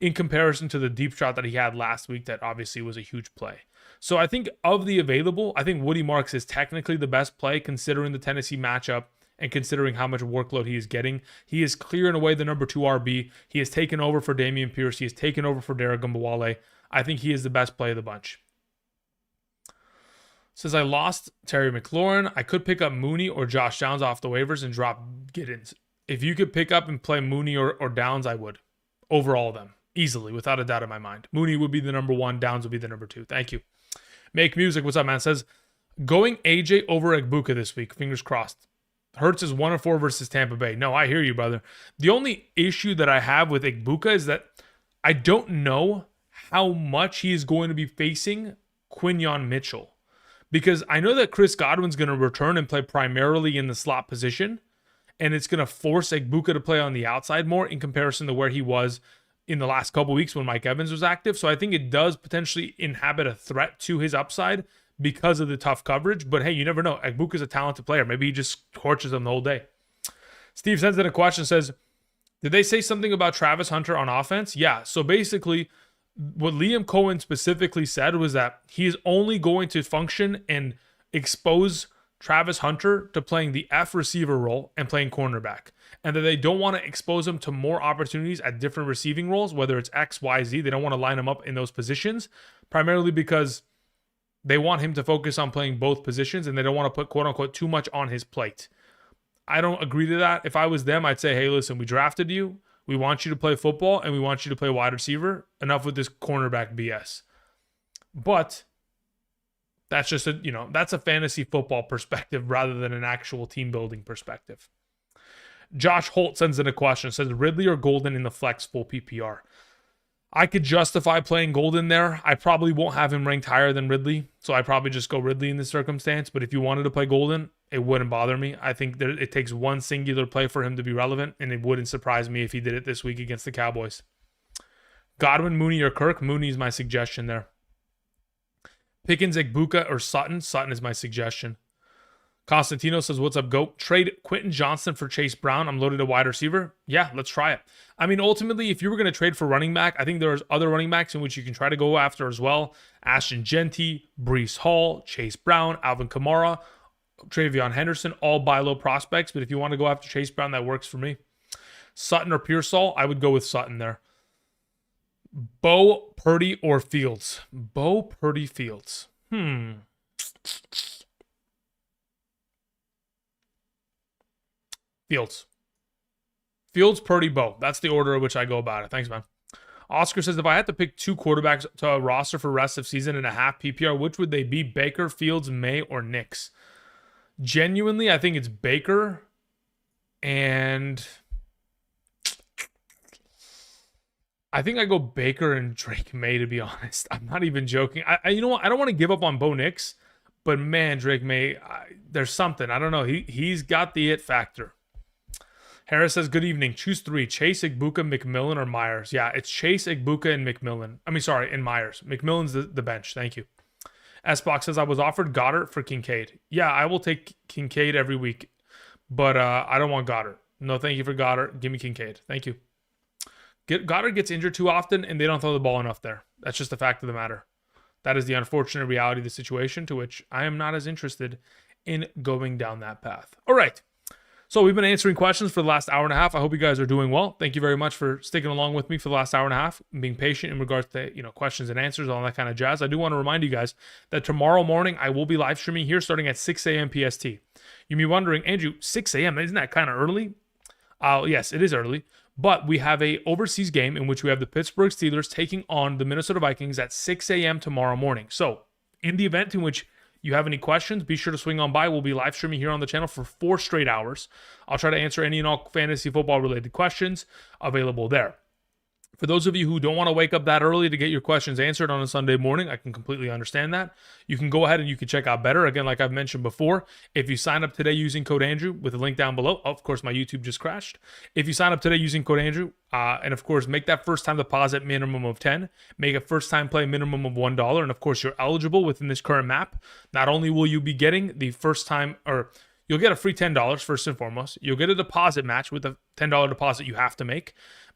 in comparison to the deep shot that he had last week that obviously was a huge play. So I think of the available, I think Woody Marks is technically the best play considering the Tennessee matchup and considering how much workload he is getting. He is clear and away the number 2 RB. He has taken over for Dameon Pierce. He has taken over for Derek Gumbawale. I think he is the best play of the bunch. Says, I lost Terry McLaurin. I could pick up Mooney or Josh Downs off the waivers and drop Giddens. If you could pick up and play Mooney or Downs, I would. Over all of them. Easily, without a doubt in my mind. Mooney would be the number 1. Downs would be the number 2. Thank you. Make Music. What's up, man? Says, going AJ over Egbuka this week. Fingers crossed. Hurts is 1-4 versus Tampa Bay. No, I hear you, brother. The only issue that I have with Egbuka is that I don't know how much he is going to be facing Quinyon Mitchell. Because I know that Chris Godwin's going to return and play primarily in the slot position, and it's going to force Egbuka to play on the outside more in comparison to where he was in the last couple weeks when Mike Evans was active. So I think it does potentially inhabit a threat to his upside because of the tough coverage. But hey, you never know. Egbuka's a talented player. Maybe he just torches them the whole day. Steve sends in a question, says, did they say something about Travis Hunter on offense? Yeah. So basically, what Liam Cohen specifically said was that he is only going to function and expose Travis Hunter to playing the F receiver role and playing cornerback. And that they don't want to expose him to more opportunities at different receiving roles, whether it's X, Y, Z. They don't want to line him up in those positions, primarily because They want him to focus on playing both positions, and they don't want to put, quote unquote, too much on his plate. I don't agree to that. If I was them, I'd say, hey, listen, we drafted you. We want you to play football, and we want you to play wide receiver. Enough with this cornerback BS. But that's just that's a fantasy football perspective rather than an actual team building perspective. Josh Holt sends in a question. Says Ridley or Golden in the flex full PPR. I could justify playing Golden there. I probably won't have him ranked higher than Ridley, so I probably just go Ridley in this circumstance. But if you wanted to play Golden, it wouldn't bother me. I think it takes one singular play for him to be relevant, and it wouldn't surprise me if he did it this week against the Cowboys. Godwin, Mooney, or Kirk? Mooney is my suggestion there. Pickens, Igbuka, or Sutton? Sutton is my suggestion. Constantino says, what's up, GOAT? Trade Quentin Johnston for Chase Brown. I'm loaded a wide receiver. Yeah, let's try it. I mean, ultimately, if you were going to trade for running back, I think there's other running backs in which you can try to go after as well. Ashton Genty, Breece Hall, Chase Brown, Alvin Kamara, Travion Henderson, all buy low prospects. But if you want to go after Chase Brown, that works for me. Sutton or Pearsall, I would go with Sutton there. Bo, Purdy, or Fields? Bo, Purdy, Fields. Fields, Purdy, Bo. That's the order in which I go about it. Thanks, man. Oscar says, if I had to pick 2 quarterbacks to roster for rest of season and a half PPR, which would they be? Baker, Fields, May, or Nix? Genuinely, I think it's Baker. And I think I go Baker and Drake May, to be honest. I'm not even joking. You know what? I don't want to give up on Bo Nix, but man, Drake May, there's something. I don't know. He's got the it factor. Harris says, good evening. Choose 3. Chase, Igbuka, McMillan, or Myers. Yeah, it's Chase, Igbuka, and McMillan. And Myers. McMillan's the bench. Thank you. S-Box says, I was offered Goddard for Kincaid. Yeah, I will take Kincaid every week, but I don't want Goddard. No, thank you for Goddard. Give me Kincaid. Thank you. Goddard gets injured too often, and they don't throw the ball enough there. That's just the fact of the matter. That is the unfortunate reality of the situation, to which I am not as interested in going down that path. All right. So we've been answering questions for the last hour and a half. I hope you guys are doing well. Thank you very much for sticking along with me for the last hour and a half and being patient in regards to questions and answers, all that kind of jazz. I do want to remind you guys that tomorrow morning I will be live streaming here starting at 6 a.m. PST. You may be wondering, Andrew, 6 a.m., isn't that kind of early? Yes, it is early. But we have a overseas game in which we have the Pittsburgh Steelers taking on the Minnesota Vikings at 6 a.m. tomorrow morning. So in the event in which you have any questions, be sure to swing on by. We'll be live streaming here on the channel for 4 straight hours. I'll try to answer any and all fantasy football related questions available there. For those of you who don't want to wake up that early to get your questions answered on a Sunday morning, I can completely understand that. You can go ahead and you can check out Betr. Again, like I've mentioned before, if you sign up today using code Andrew with a link down below, of course, my YouTube just crashed. If you sign up today using code Andrew, and of course, make that first time deposit minimum of 10, make a first time play minimum of $1, and of course, you're eligible within this current map. Not only will you be getting the first time, or you'll get a free $10 first and foremost, you'll get a deposit match with a $10 deposit you have to make.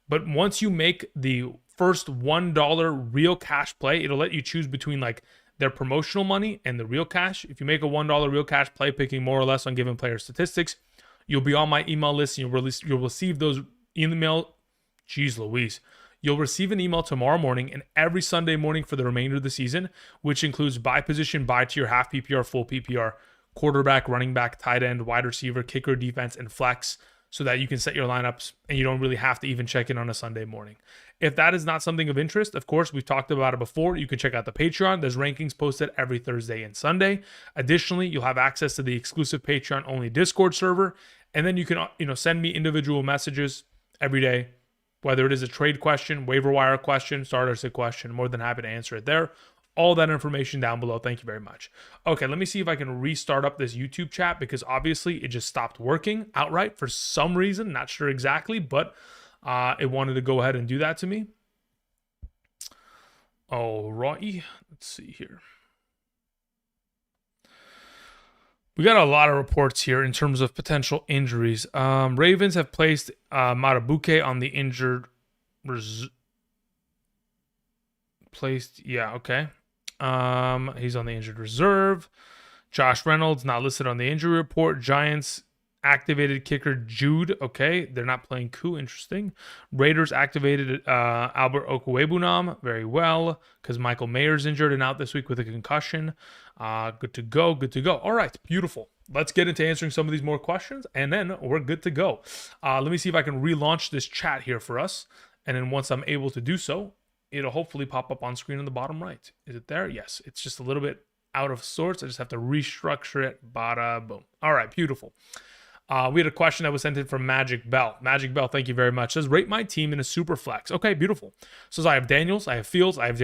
But once you make the first $1 real cash play, it'll let you choose between like their promotional money and the real cash. If you make a $1 real cash play, picking more or less on given player statistics, you'll be on my email list and you'll receive those email. Jeez Louise. You'll receive an email tomorrow morning and every Sunday morning for the remainder of the season, which includes buy position, buy tier, half PPR, full PPR, quarterback, running back, tight end, wide receiver, kicker, defense, and flex, so that you can set your lineups and you don't really have to even check in on a Sunday morning. If that is not something of interest, of course, we've talked about it before. You can check out the Patreon. There's rankings posted every Thursday and Sunday. Additionally, you'll have access to the exclusive Patreon-only Discord server. And then you can send me individual messages every day, whether it is a trade question, waiver wire question, starter sit question. More than happy to answer it there. All that information down below. Thank you very much. Okay, let me see if I can restart up this YouTube chat because obviously it just stopped working outright for some reason. Not sure exactly, but it wanted to go ahead and do that to me. All right, let's see here. We got a lot of reports here in terms of potential injuries. Ravens have placed Matabuke on the injured okay. He's on the injured reserve. Josh Reynolds not listed on the injury report. Giants activated kicker Jude. Okay, they're not playing Koo. Interesting. Raiders activated Albert Okwuegbunam. Very well, because Michael Mayer's injured and out this week with a concussion. Good to go. Good to go. All right, beautiful. Let's get into answering some of these more questions, and then we're good to go. Let me see if I can relaunch this chat here for us, and then once I'm able to do so, it'll hopefully pop up on screen on the bottom right. Is it there? Yes. It's just a little bit out of sorts. I just have to restructure it. Bada boom. All right, beautiful. We had a question that was sent in from Magic Bell. Magic Bell, thank you very much. Says, rate my team in a super flex. Okay, beautiful. Says, I have Daniels, I have Fields, I have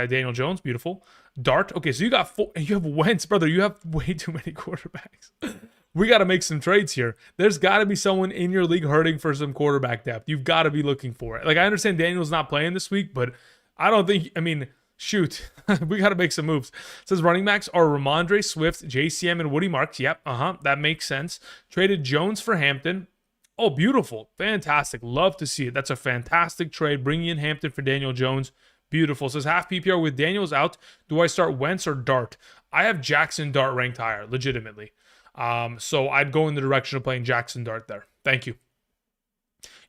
Daniel Jones. Beautiful. Dart. Okay, so you got 4. You have Wentz, brother. You have way too many quarterbacks. We got to make some trades here. There's got to be someone in your league hurting for some quarterback depth. You've got to be looking for it. Like, I understand Daniel's not playing this week, but I don't think, I mean, shoot, we got to make some moves. It says running backs are Ramondre Swift, JCM, and Woody Marks. Yep, that makes sense. Traded Jones for Hampton. Oh, beautiful. Fantastic. Love to see it. That's a fantastic trade. Bringing in Hampton for Daniel Jones. Beautiful. It says half PPR with Daniels out. Do I start Wentz or Dart? I have Jackson Dart ranked higher, legitimately. So I'd go in the direction of playing Jackson Dart there. Thank you.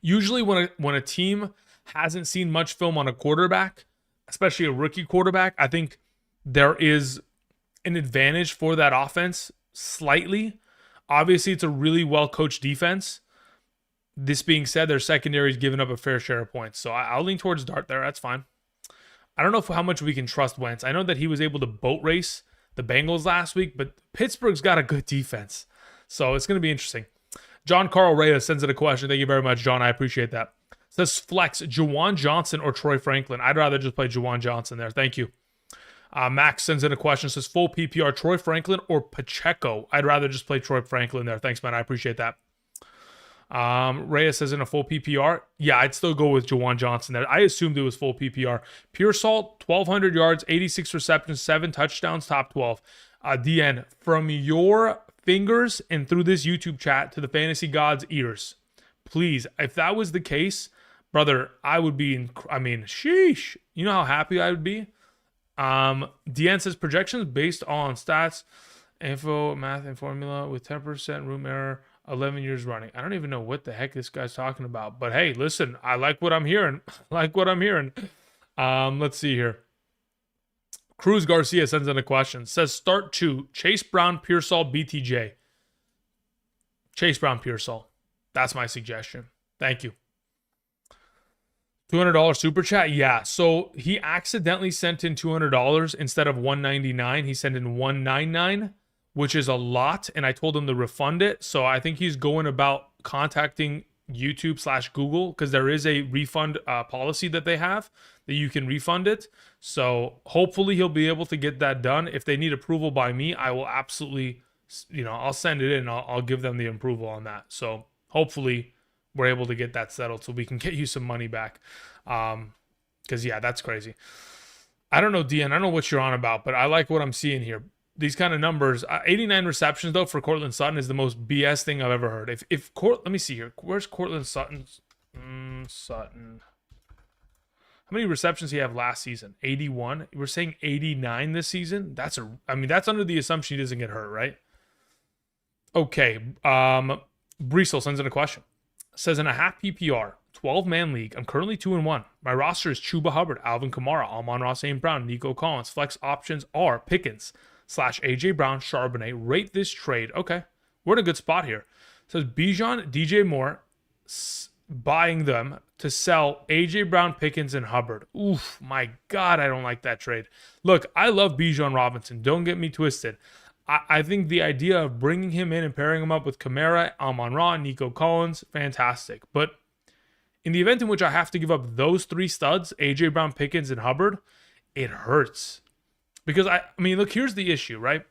Usually when a team hasn't seen much film on a quarterback, especially a rookie quarterback, I think there is an advantage for that offense slightly. Obviously, it's a really well-coached defense. This being said, their secondary is giving up a fair share of points. So I'll lean towards Dart there. That's fine. I don't know how much we can trust Wentz. I know that he was able to boat race the Bengals last week, but Pittsburgh's got a good defense. So it's going to be interesting. John Carl Reyes sends in a question. Thank you very much, John. I appreciate that. Says flex, Juwan Johnson or Troy Franklin. I'd rather just play Juwan Johnson there. Thank you. Max sends in a question. Says full PPR, Troy Franklin or Pacheco. I'd rather just play Troy Franklin there. Thanks, man. I appreciate that. Reyes says in a full PPR. Yeah, I'd still go with Juwan Johnson there. I assumed it was full PPR. Pure Salt, 1,200 yards, 86 receptions, 7 touchdowns, top 12. DN, from your fingers and through this YouTube chat to the fantasy gods' ears, please, if that was the case, brother, I would be, sheesh. You know how happy I would be? DN says projections based on stats, info, math, and formula with 10% room error, 11 years running. I don't even know what the heck this guy's talking about. But hey, listen, I like what I'm hearing. Let's see here. Cruz Garcia sends in a question. Says start 2, Chase Brown, Pearsall, BTJ. Chase Brown, Pearsall. That's my suggestion. Thank you. $200 super chat. Yeah. So he accidentally sent in $200 instead of $199. He sent in $199, which is a lot. And I told him to refund it. So I think he's going about contacting YouTube/Google because there is a refund policy that they have that you can refund it. So hopefully he'll be able to get that done. If they need approval by me, I will absolutely, I'll send it in. I'll give them the approval on that. So hopefully we're able to get that settled so we can get you some money back. Because, yeah, that's crazy. I don't know, Dean. I don't know what you're on about, but I like what I'm seeing here. These kind of numbers. 89 receptions, though, for Cortland Sutton is the most BS thing I've ever heard. Let me see here. Where's Cortland Sutton's? Sutton. How many receptions did he have last season? 81. We're saying 89 this season. That's under the assumption he doesn't get hurt, right? Okay. Breesel sends in a question. Says in a half PPR, 12-man league, I'm currently 2-1. My roster is Chuba Hubbard, Alvin Kamara, Amon-Ra St. Brown, Nico Collins. Flex options are Pickens / AJ Brown, Charbonnet. Rate this trade. Okay, we're in a good spot here. Says Bijan, DJ Moore, buying them to sell AJ Brown, Pickens, and Hubbard. Oof, my God, I don't like that trade. Look, I love Bijan Robinson. Don't get me twisted. I think the idea of bringing him in and pairing him up with Kamara, Amon-Ra, Nico Collins, fantastic. But in the event in which I have to give up those 3 studs, AJ Brown, Pickens, and Hubbard, it hurts. Because, look, here's the issue, right?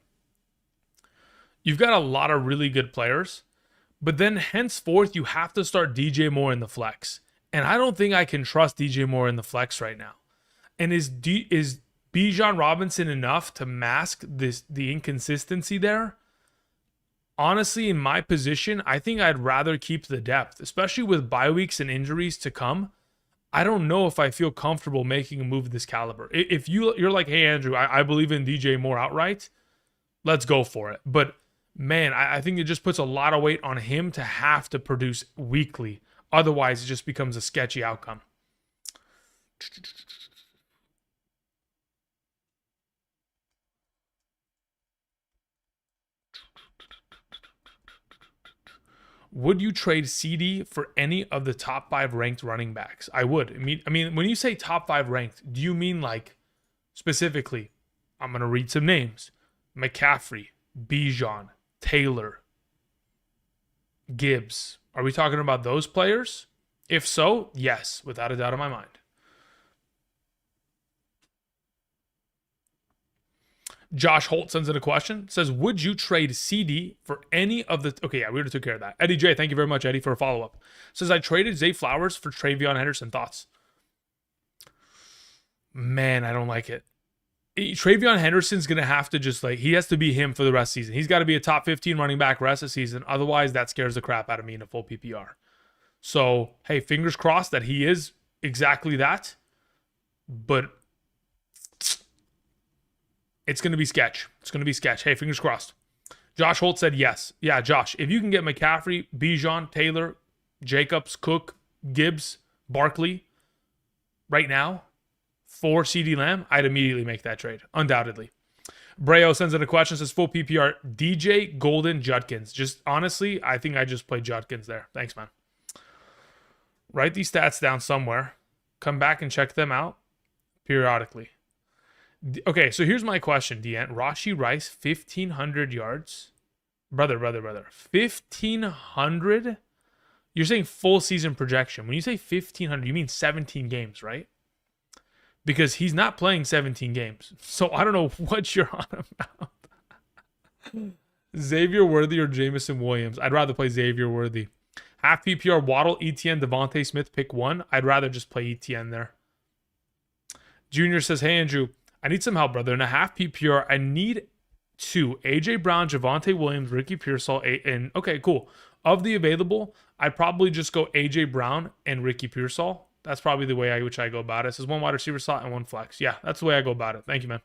You've got a lot of really good players, but then henceforth you have to start DJ Moore in the flex. And I don't think I can trust DJ Moore in the flex right now. And is Bijan Robinson enough to mask the inconsistency there? Honestly, in my position, I think I'd rather keep the depth, especially with bye weeks and injuries to come. I don't know if I feel comfortable making a move of this caliber. If you're like, hey, Andrew, I believe in DJ Moore outright, let's go for it. But man, I think it just puts a lot of weight on him to have to produce weekly. Otherwise, it just becomes a sketchy outcome. Would you trade CD for any of the top 5 ranked running backs? I would. I mean, when you say top 5 ranked, do you mean like specifically? I'm going to read some names: McCaffrey, Bijan, Taylor, Gibbs. Are we talking about those players? If so, yes, without a doubt in my mind. Josh Holt sends in a question. Says, would you trade CD for any of the... Okay, yeah, we already took care of that. Eddie J, thank you very much, Eddie, for a follow-up. Says, I traded Zay Flowers for Travion Henderson. Thoughts? Man, I don't like it. Travion Henderson's going to have to just he has to be him for the rest of the season. He's got to be a top 15 running back rest of the season. Otherwise, that scares the crap out of me in a full PPR. So, hey, fingers crossed that he is exactly that. But it's going to be sketch. It's going to be sketch. Hey, fingers crossed. Josh Holt said yes. Yeah, Josh, if you can get McCaffrey, Bijan, Taylor, Jacobs, Cook, Gibbs, Barkley right now for CeeDee Lamb, I'd immediately make that trade. Undoubtedly. Brayo sends in a question, says full PPR, DJ, Golden, Judkins. Just honestly, I think I just played Judkins there. Thanks, man. Write these stats down somewhere. Come back and check them out periodically. Okay, so here's my question, Deanne. Rashee Rice, 1,500 yards. Brother. 1,500? You're saying full season projection. When you say 1,500, you mean 17 games, right? Because he's not playing 17 games. So I don't know what you're on about. Xavier Worthy or Jamison Williams? I'd rather play Xavier Worthy. Half PPR, Waddle, ETN, Devontae Smith, pick one. I'd rather just play ETN there. Junior says, hey, Andrew, I need some help, brother. In a half PPR, I need 2. AJ Brown, Javonte Williams, Ricky Pearsall, and okay, cool. Of the available, I'd probably just go AJ Brown and Ricky Pearsall. That's probably the way which I go about it. It says 1 wide receiver slot and 1 flex. Yeah, that's the way I go about it. Thank you, man.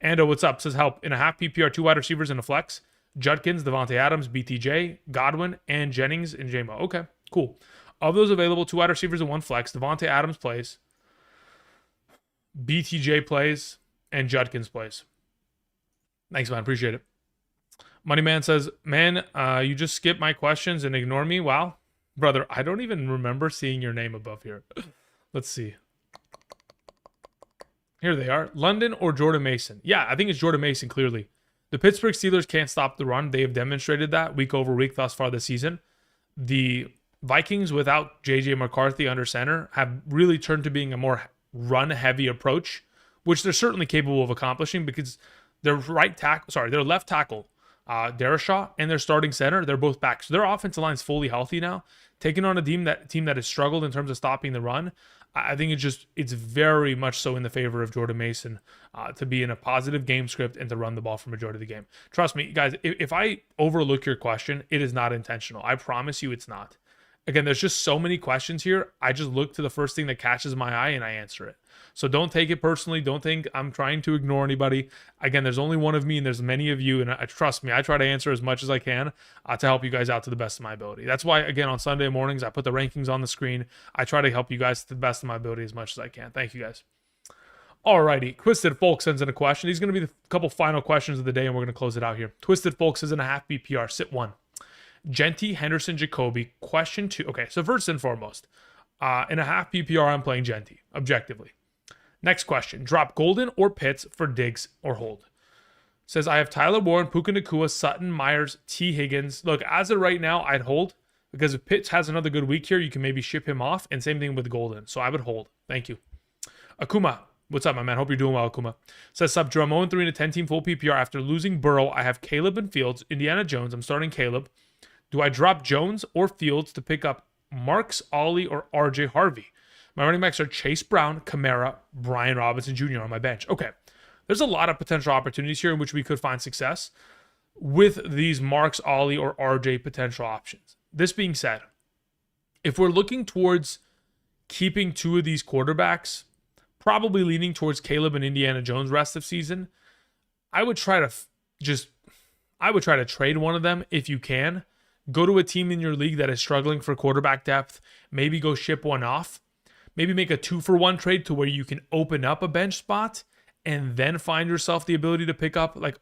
Ando, what's up? Says help. In a half PPR, 2 wide receivers and a flex. Judkins, Devontae Adams, BTJ, Godwin, and Jennings and JMO. Okay, cool. Of those available, 2 wide receivers and 1 flex. Devontae Adams plays. BTJ plays, and Judkins plays. Thanks, man. Appreciate it. Moneyman says, man, you just skipped my questions and ignore me? Wow. Brother, I don't even remember seeing your name above here. Let's see. Here they are. London or Jordan Mason? Yeah, I think it's Jordan Mason, clearly. The Pittsburgh Steelers can't stop the run. They have demonstrated that week over week thus far this season. The Vikings, without J.J. McCarthy under center, have really turned to being a more run-heavy approach, which they're certainly capable of accomplishing because their left tackle, Darashaw, and their starting center, they're both back. So their offensive line's fully healthy now. Taking on a team that has struggled in terms of stopping the run, I think it's very much so in the favor of Jordan Mason to be in a positive game script and to run the ball for majority of the game. Trust me, guys, if I overlook your question, it is not intentional. I promise you it's not. Again, there's just so many questions here. I just look to the first thing that catches my eye and I answer it. So don't take it personally. Don't think I'm trying to ignore anybody. Again, there's only one of me and there's many of you. And trust me, I try to answer as much as I can to help you guys out to the best of my ability. That's why, again, on Sunday mornings, I put the rankings on the screen. I try to help you guys to the best of my ability as much as I can. Thank you, guys. Alrighty, Twisted Folk sends in a question. These are going to be the couple final questions of the day and we're going to close it out here. Twisted Folk says in a half BPR, sit 1. Genty, Henderson, Jacoby. Question 2. Okay, so first and foremost, in a half PPR, I'm playing Genty, objectively. Next question. Drop Golden or Pitts for Diggs or hold. Says, I have Tyler Warren, Puka Nacua, Sutton, Myers, T. Higgins. Look, as of right now, I'd hold because if Pitts has another good week here, you can maybe ship him off. And same thing with Golden. So I would hold. Thank you. Akuma. What's up, my man? Hope you're doing well, Akuma. Says, sub, Jerome 0-3 in a 10-team full PPR. After losing Burrow, I have Caleb and Fields. Indiana Jones. I'm starting Caleb. Do I drop Jones or Fields to pick up Marks, Ollie, or RJ Harvey? My running backs are Chase Brown, Kamara, Brian Robinson Jr. on my bench. Okay, there's a lot of potential opportunities here in which we could find success with these Marks, Ollie, or RJ potential options. This being said, if we're looking towards keeping 2 of these quarterbacks, probably leaning towards Caleb and Indiana Jones rest of season, I would try to I would try to trade one of them if you can. Go to a team in your league that is struggling for quarterback depth. Maybe go ship one off. Maybe make a 2-for-1 trade to where you can open up a bench spot and then find yourself the ability to pick up like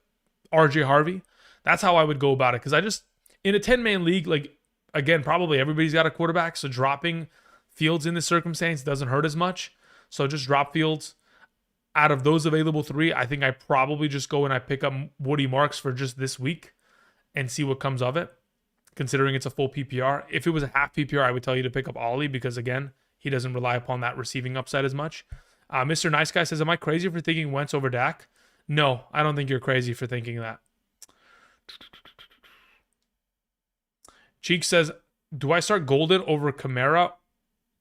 RJ Harvey. That's how I would go about it. Because I just, in a 10-man league, like, again, probably everybody's got a quarterback. So dropping Fields in this circumstance doesn't hurt as much. So just drop Fields. Out of those available 3, I think I probably just go and I pick up Woody Marks for just this week and see what comes of it, considering it's a full PPR. If it was a half PPR, I would tell you to pick up Ollie because, again, he doesn't rely upon that receiving upside as much. Mr. Nice Guy says, am I crazy for thinking Wentz over Dak? No, I don't think you're crazy for thinking that. Cheek says, do I start Golden over Kamara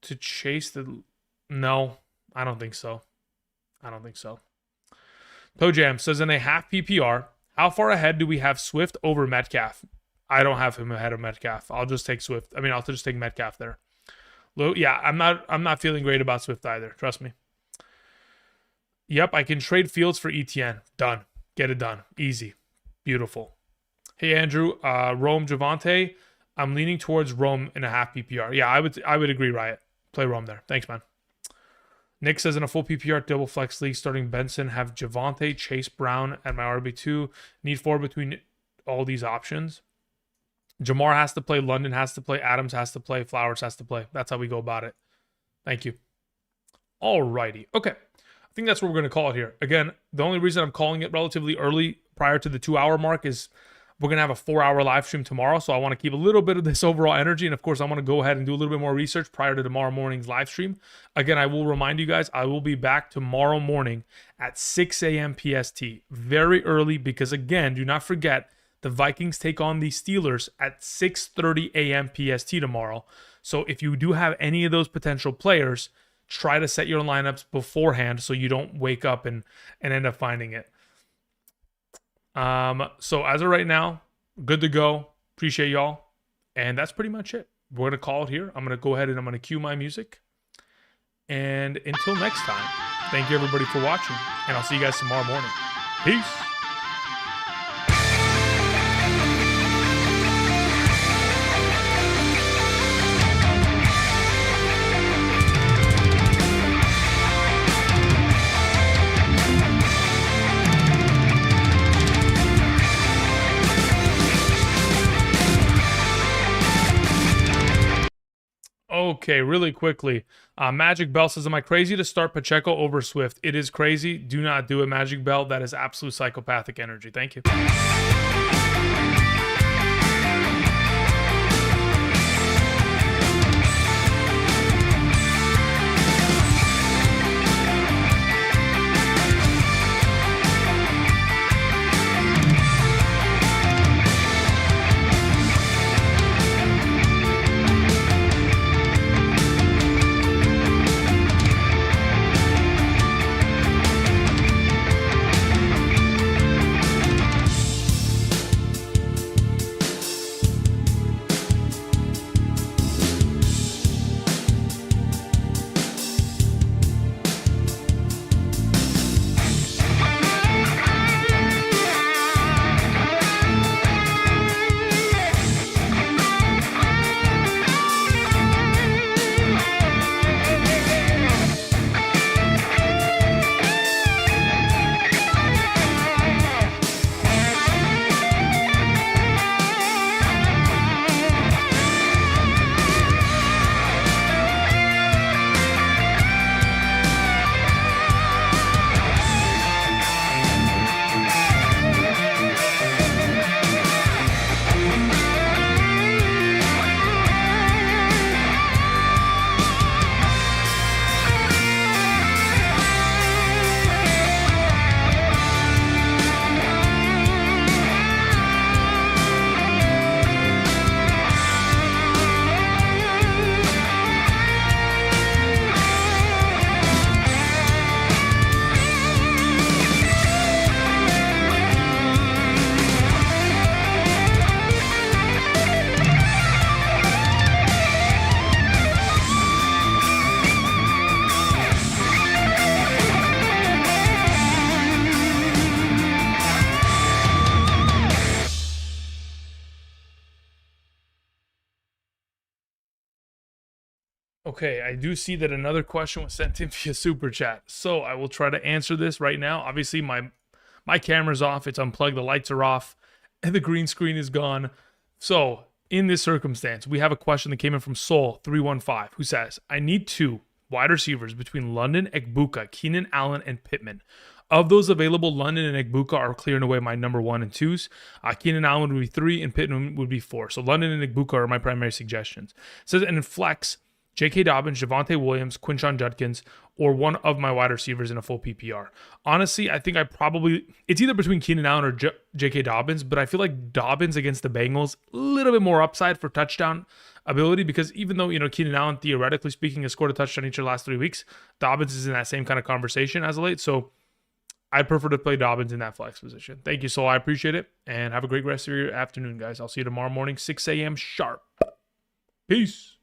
to chase the... No, I don't think so. I don't think so. Toe Jam says, in a half PPR, how far ahead do we have Swift over Metcalf? I don't have him ahead of Metcalf. I'll just take Swift. I mean, I'll just take Metcalf there. Yeah, I'm not feeling great about Swift either. Trust me. Yep, I can trade Fields for ETN. Done. Get it done. Easy. Beautiful. Hey, Andrew. Rome Javante. I'm leaning towards Rome in a half PPR. Yeah, I would agree, Riot. Play Rome there. Thanks, man. Nick says, in a full PPR double flex league, starting Benson, have Javante, Chase Brown at my RB2. Need 4 between all these options. Jamar has to play, London has to play, Adams has to play, Flowers has to play. That's how we go about it. Thank you. Alrighty. Okay. I think that's what we're going to call it here. Again, the only reason I'm calling it relatively early prior to the 2-hour mark is we're going to have a 4-hour live stream tomorrow. So I want to keep a little bit of this overall energy. And of course, I want to go ahead and do a little bit more research prior to tomorrow morning's live stream. Again, I will remind you guys, I will be back tomorrow morning at 6 a.m. PST. Very early because, again, do not forget, the Vikings take on the Steelers at 6:30 a.m. PST tomorrow. So if you do have any of those potential players, try to set your lineups beforehand so you don't wake up and end up finding it. So as of right now, good to go. Appreciate y'all. And that's pretty much it. We're going to call it here. I'm going to go ahead and I'm going to cue my music. And until next time, thank you everybody for watching. And I'll see you guys tomorrow morning. Peace. Okay, really quickly. Magic Bell says, am I crazy to start Pacheco over Swift? It is crazy. Do not do it, Magic Bell. That is absolute psychopathic energy. Thank you. Okay, I do see that another question was sent in via super chat. So I will try to answer this right now. Obviously, my camera's off, it's unplugged, the lights are off, and the green screen is gone. So in this circumstance, we have a question that came in from Soul315, who says, I need 2 wide receivers between London, Egbuka, Keenan Allen, and Pittman. Of those available, London and Egbuka are clearing away my number 1 and 2s. Keenan Allen would be 3 and Pittman would be 4. So London and Egbuka are my primary suggestions. It says, and in flex, J.K. Dobbins, Javonte Williams, Quinshon Judkins, or one of my wide receivers in a full PPR. Honestly, I think it's either between Keenan Allen or J.K. Dobbins, but I feel like Dobbins against the Bengals, a little bit more upside for touchdown ability, because even though, Keenan Allen, theoretically speaking, has scored a touchdown each of the last 3 weeks, Dobbins is in that same kind of conversation as of late, so I'd prefer to play Dobbins in that flex position. Thank you, Soul. I appreciate it, and have a great rest of your afternoon, guys. I'll see you tomorrow morning, 6 a.m. sharp. Peace.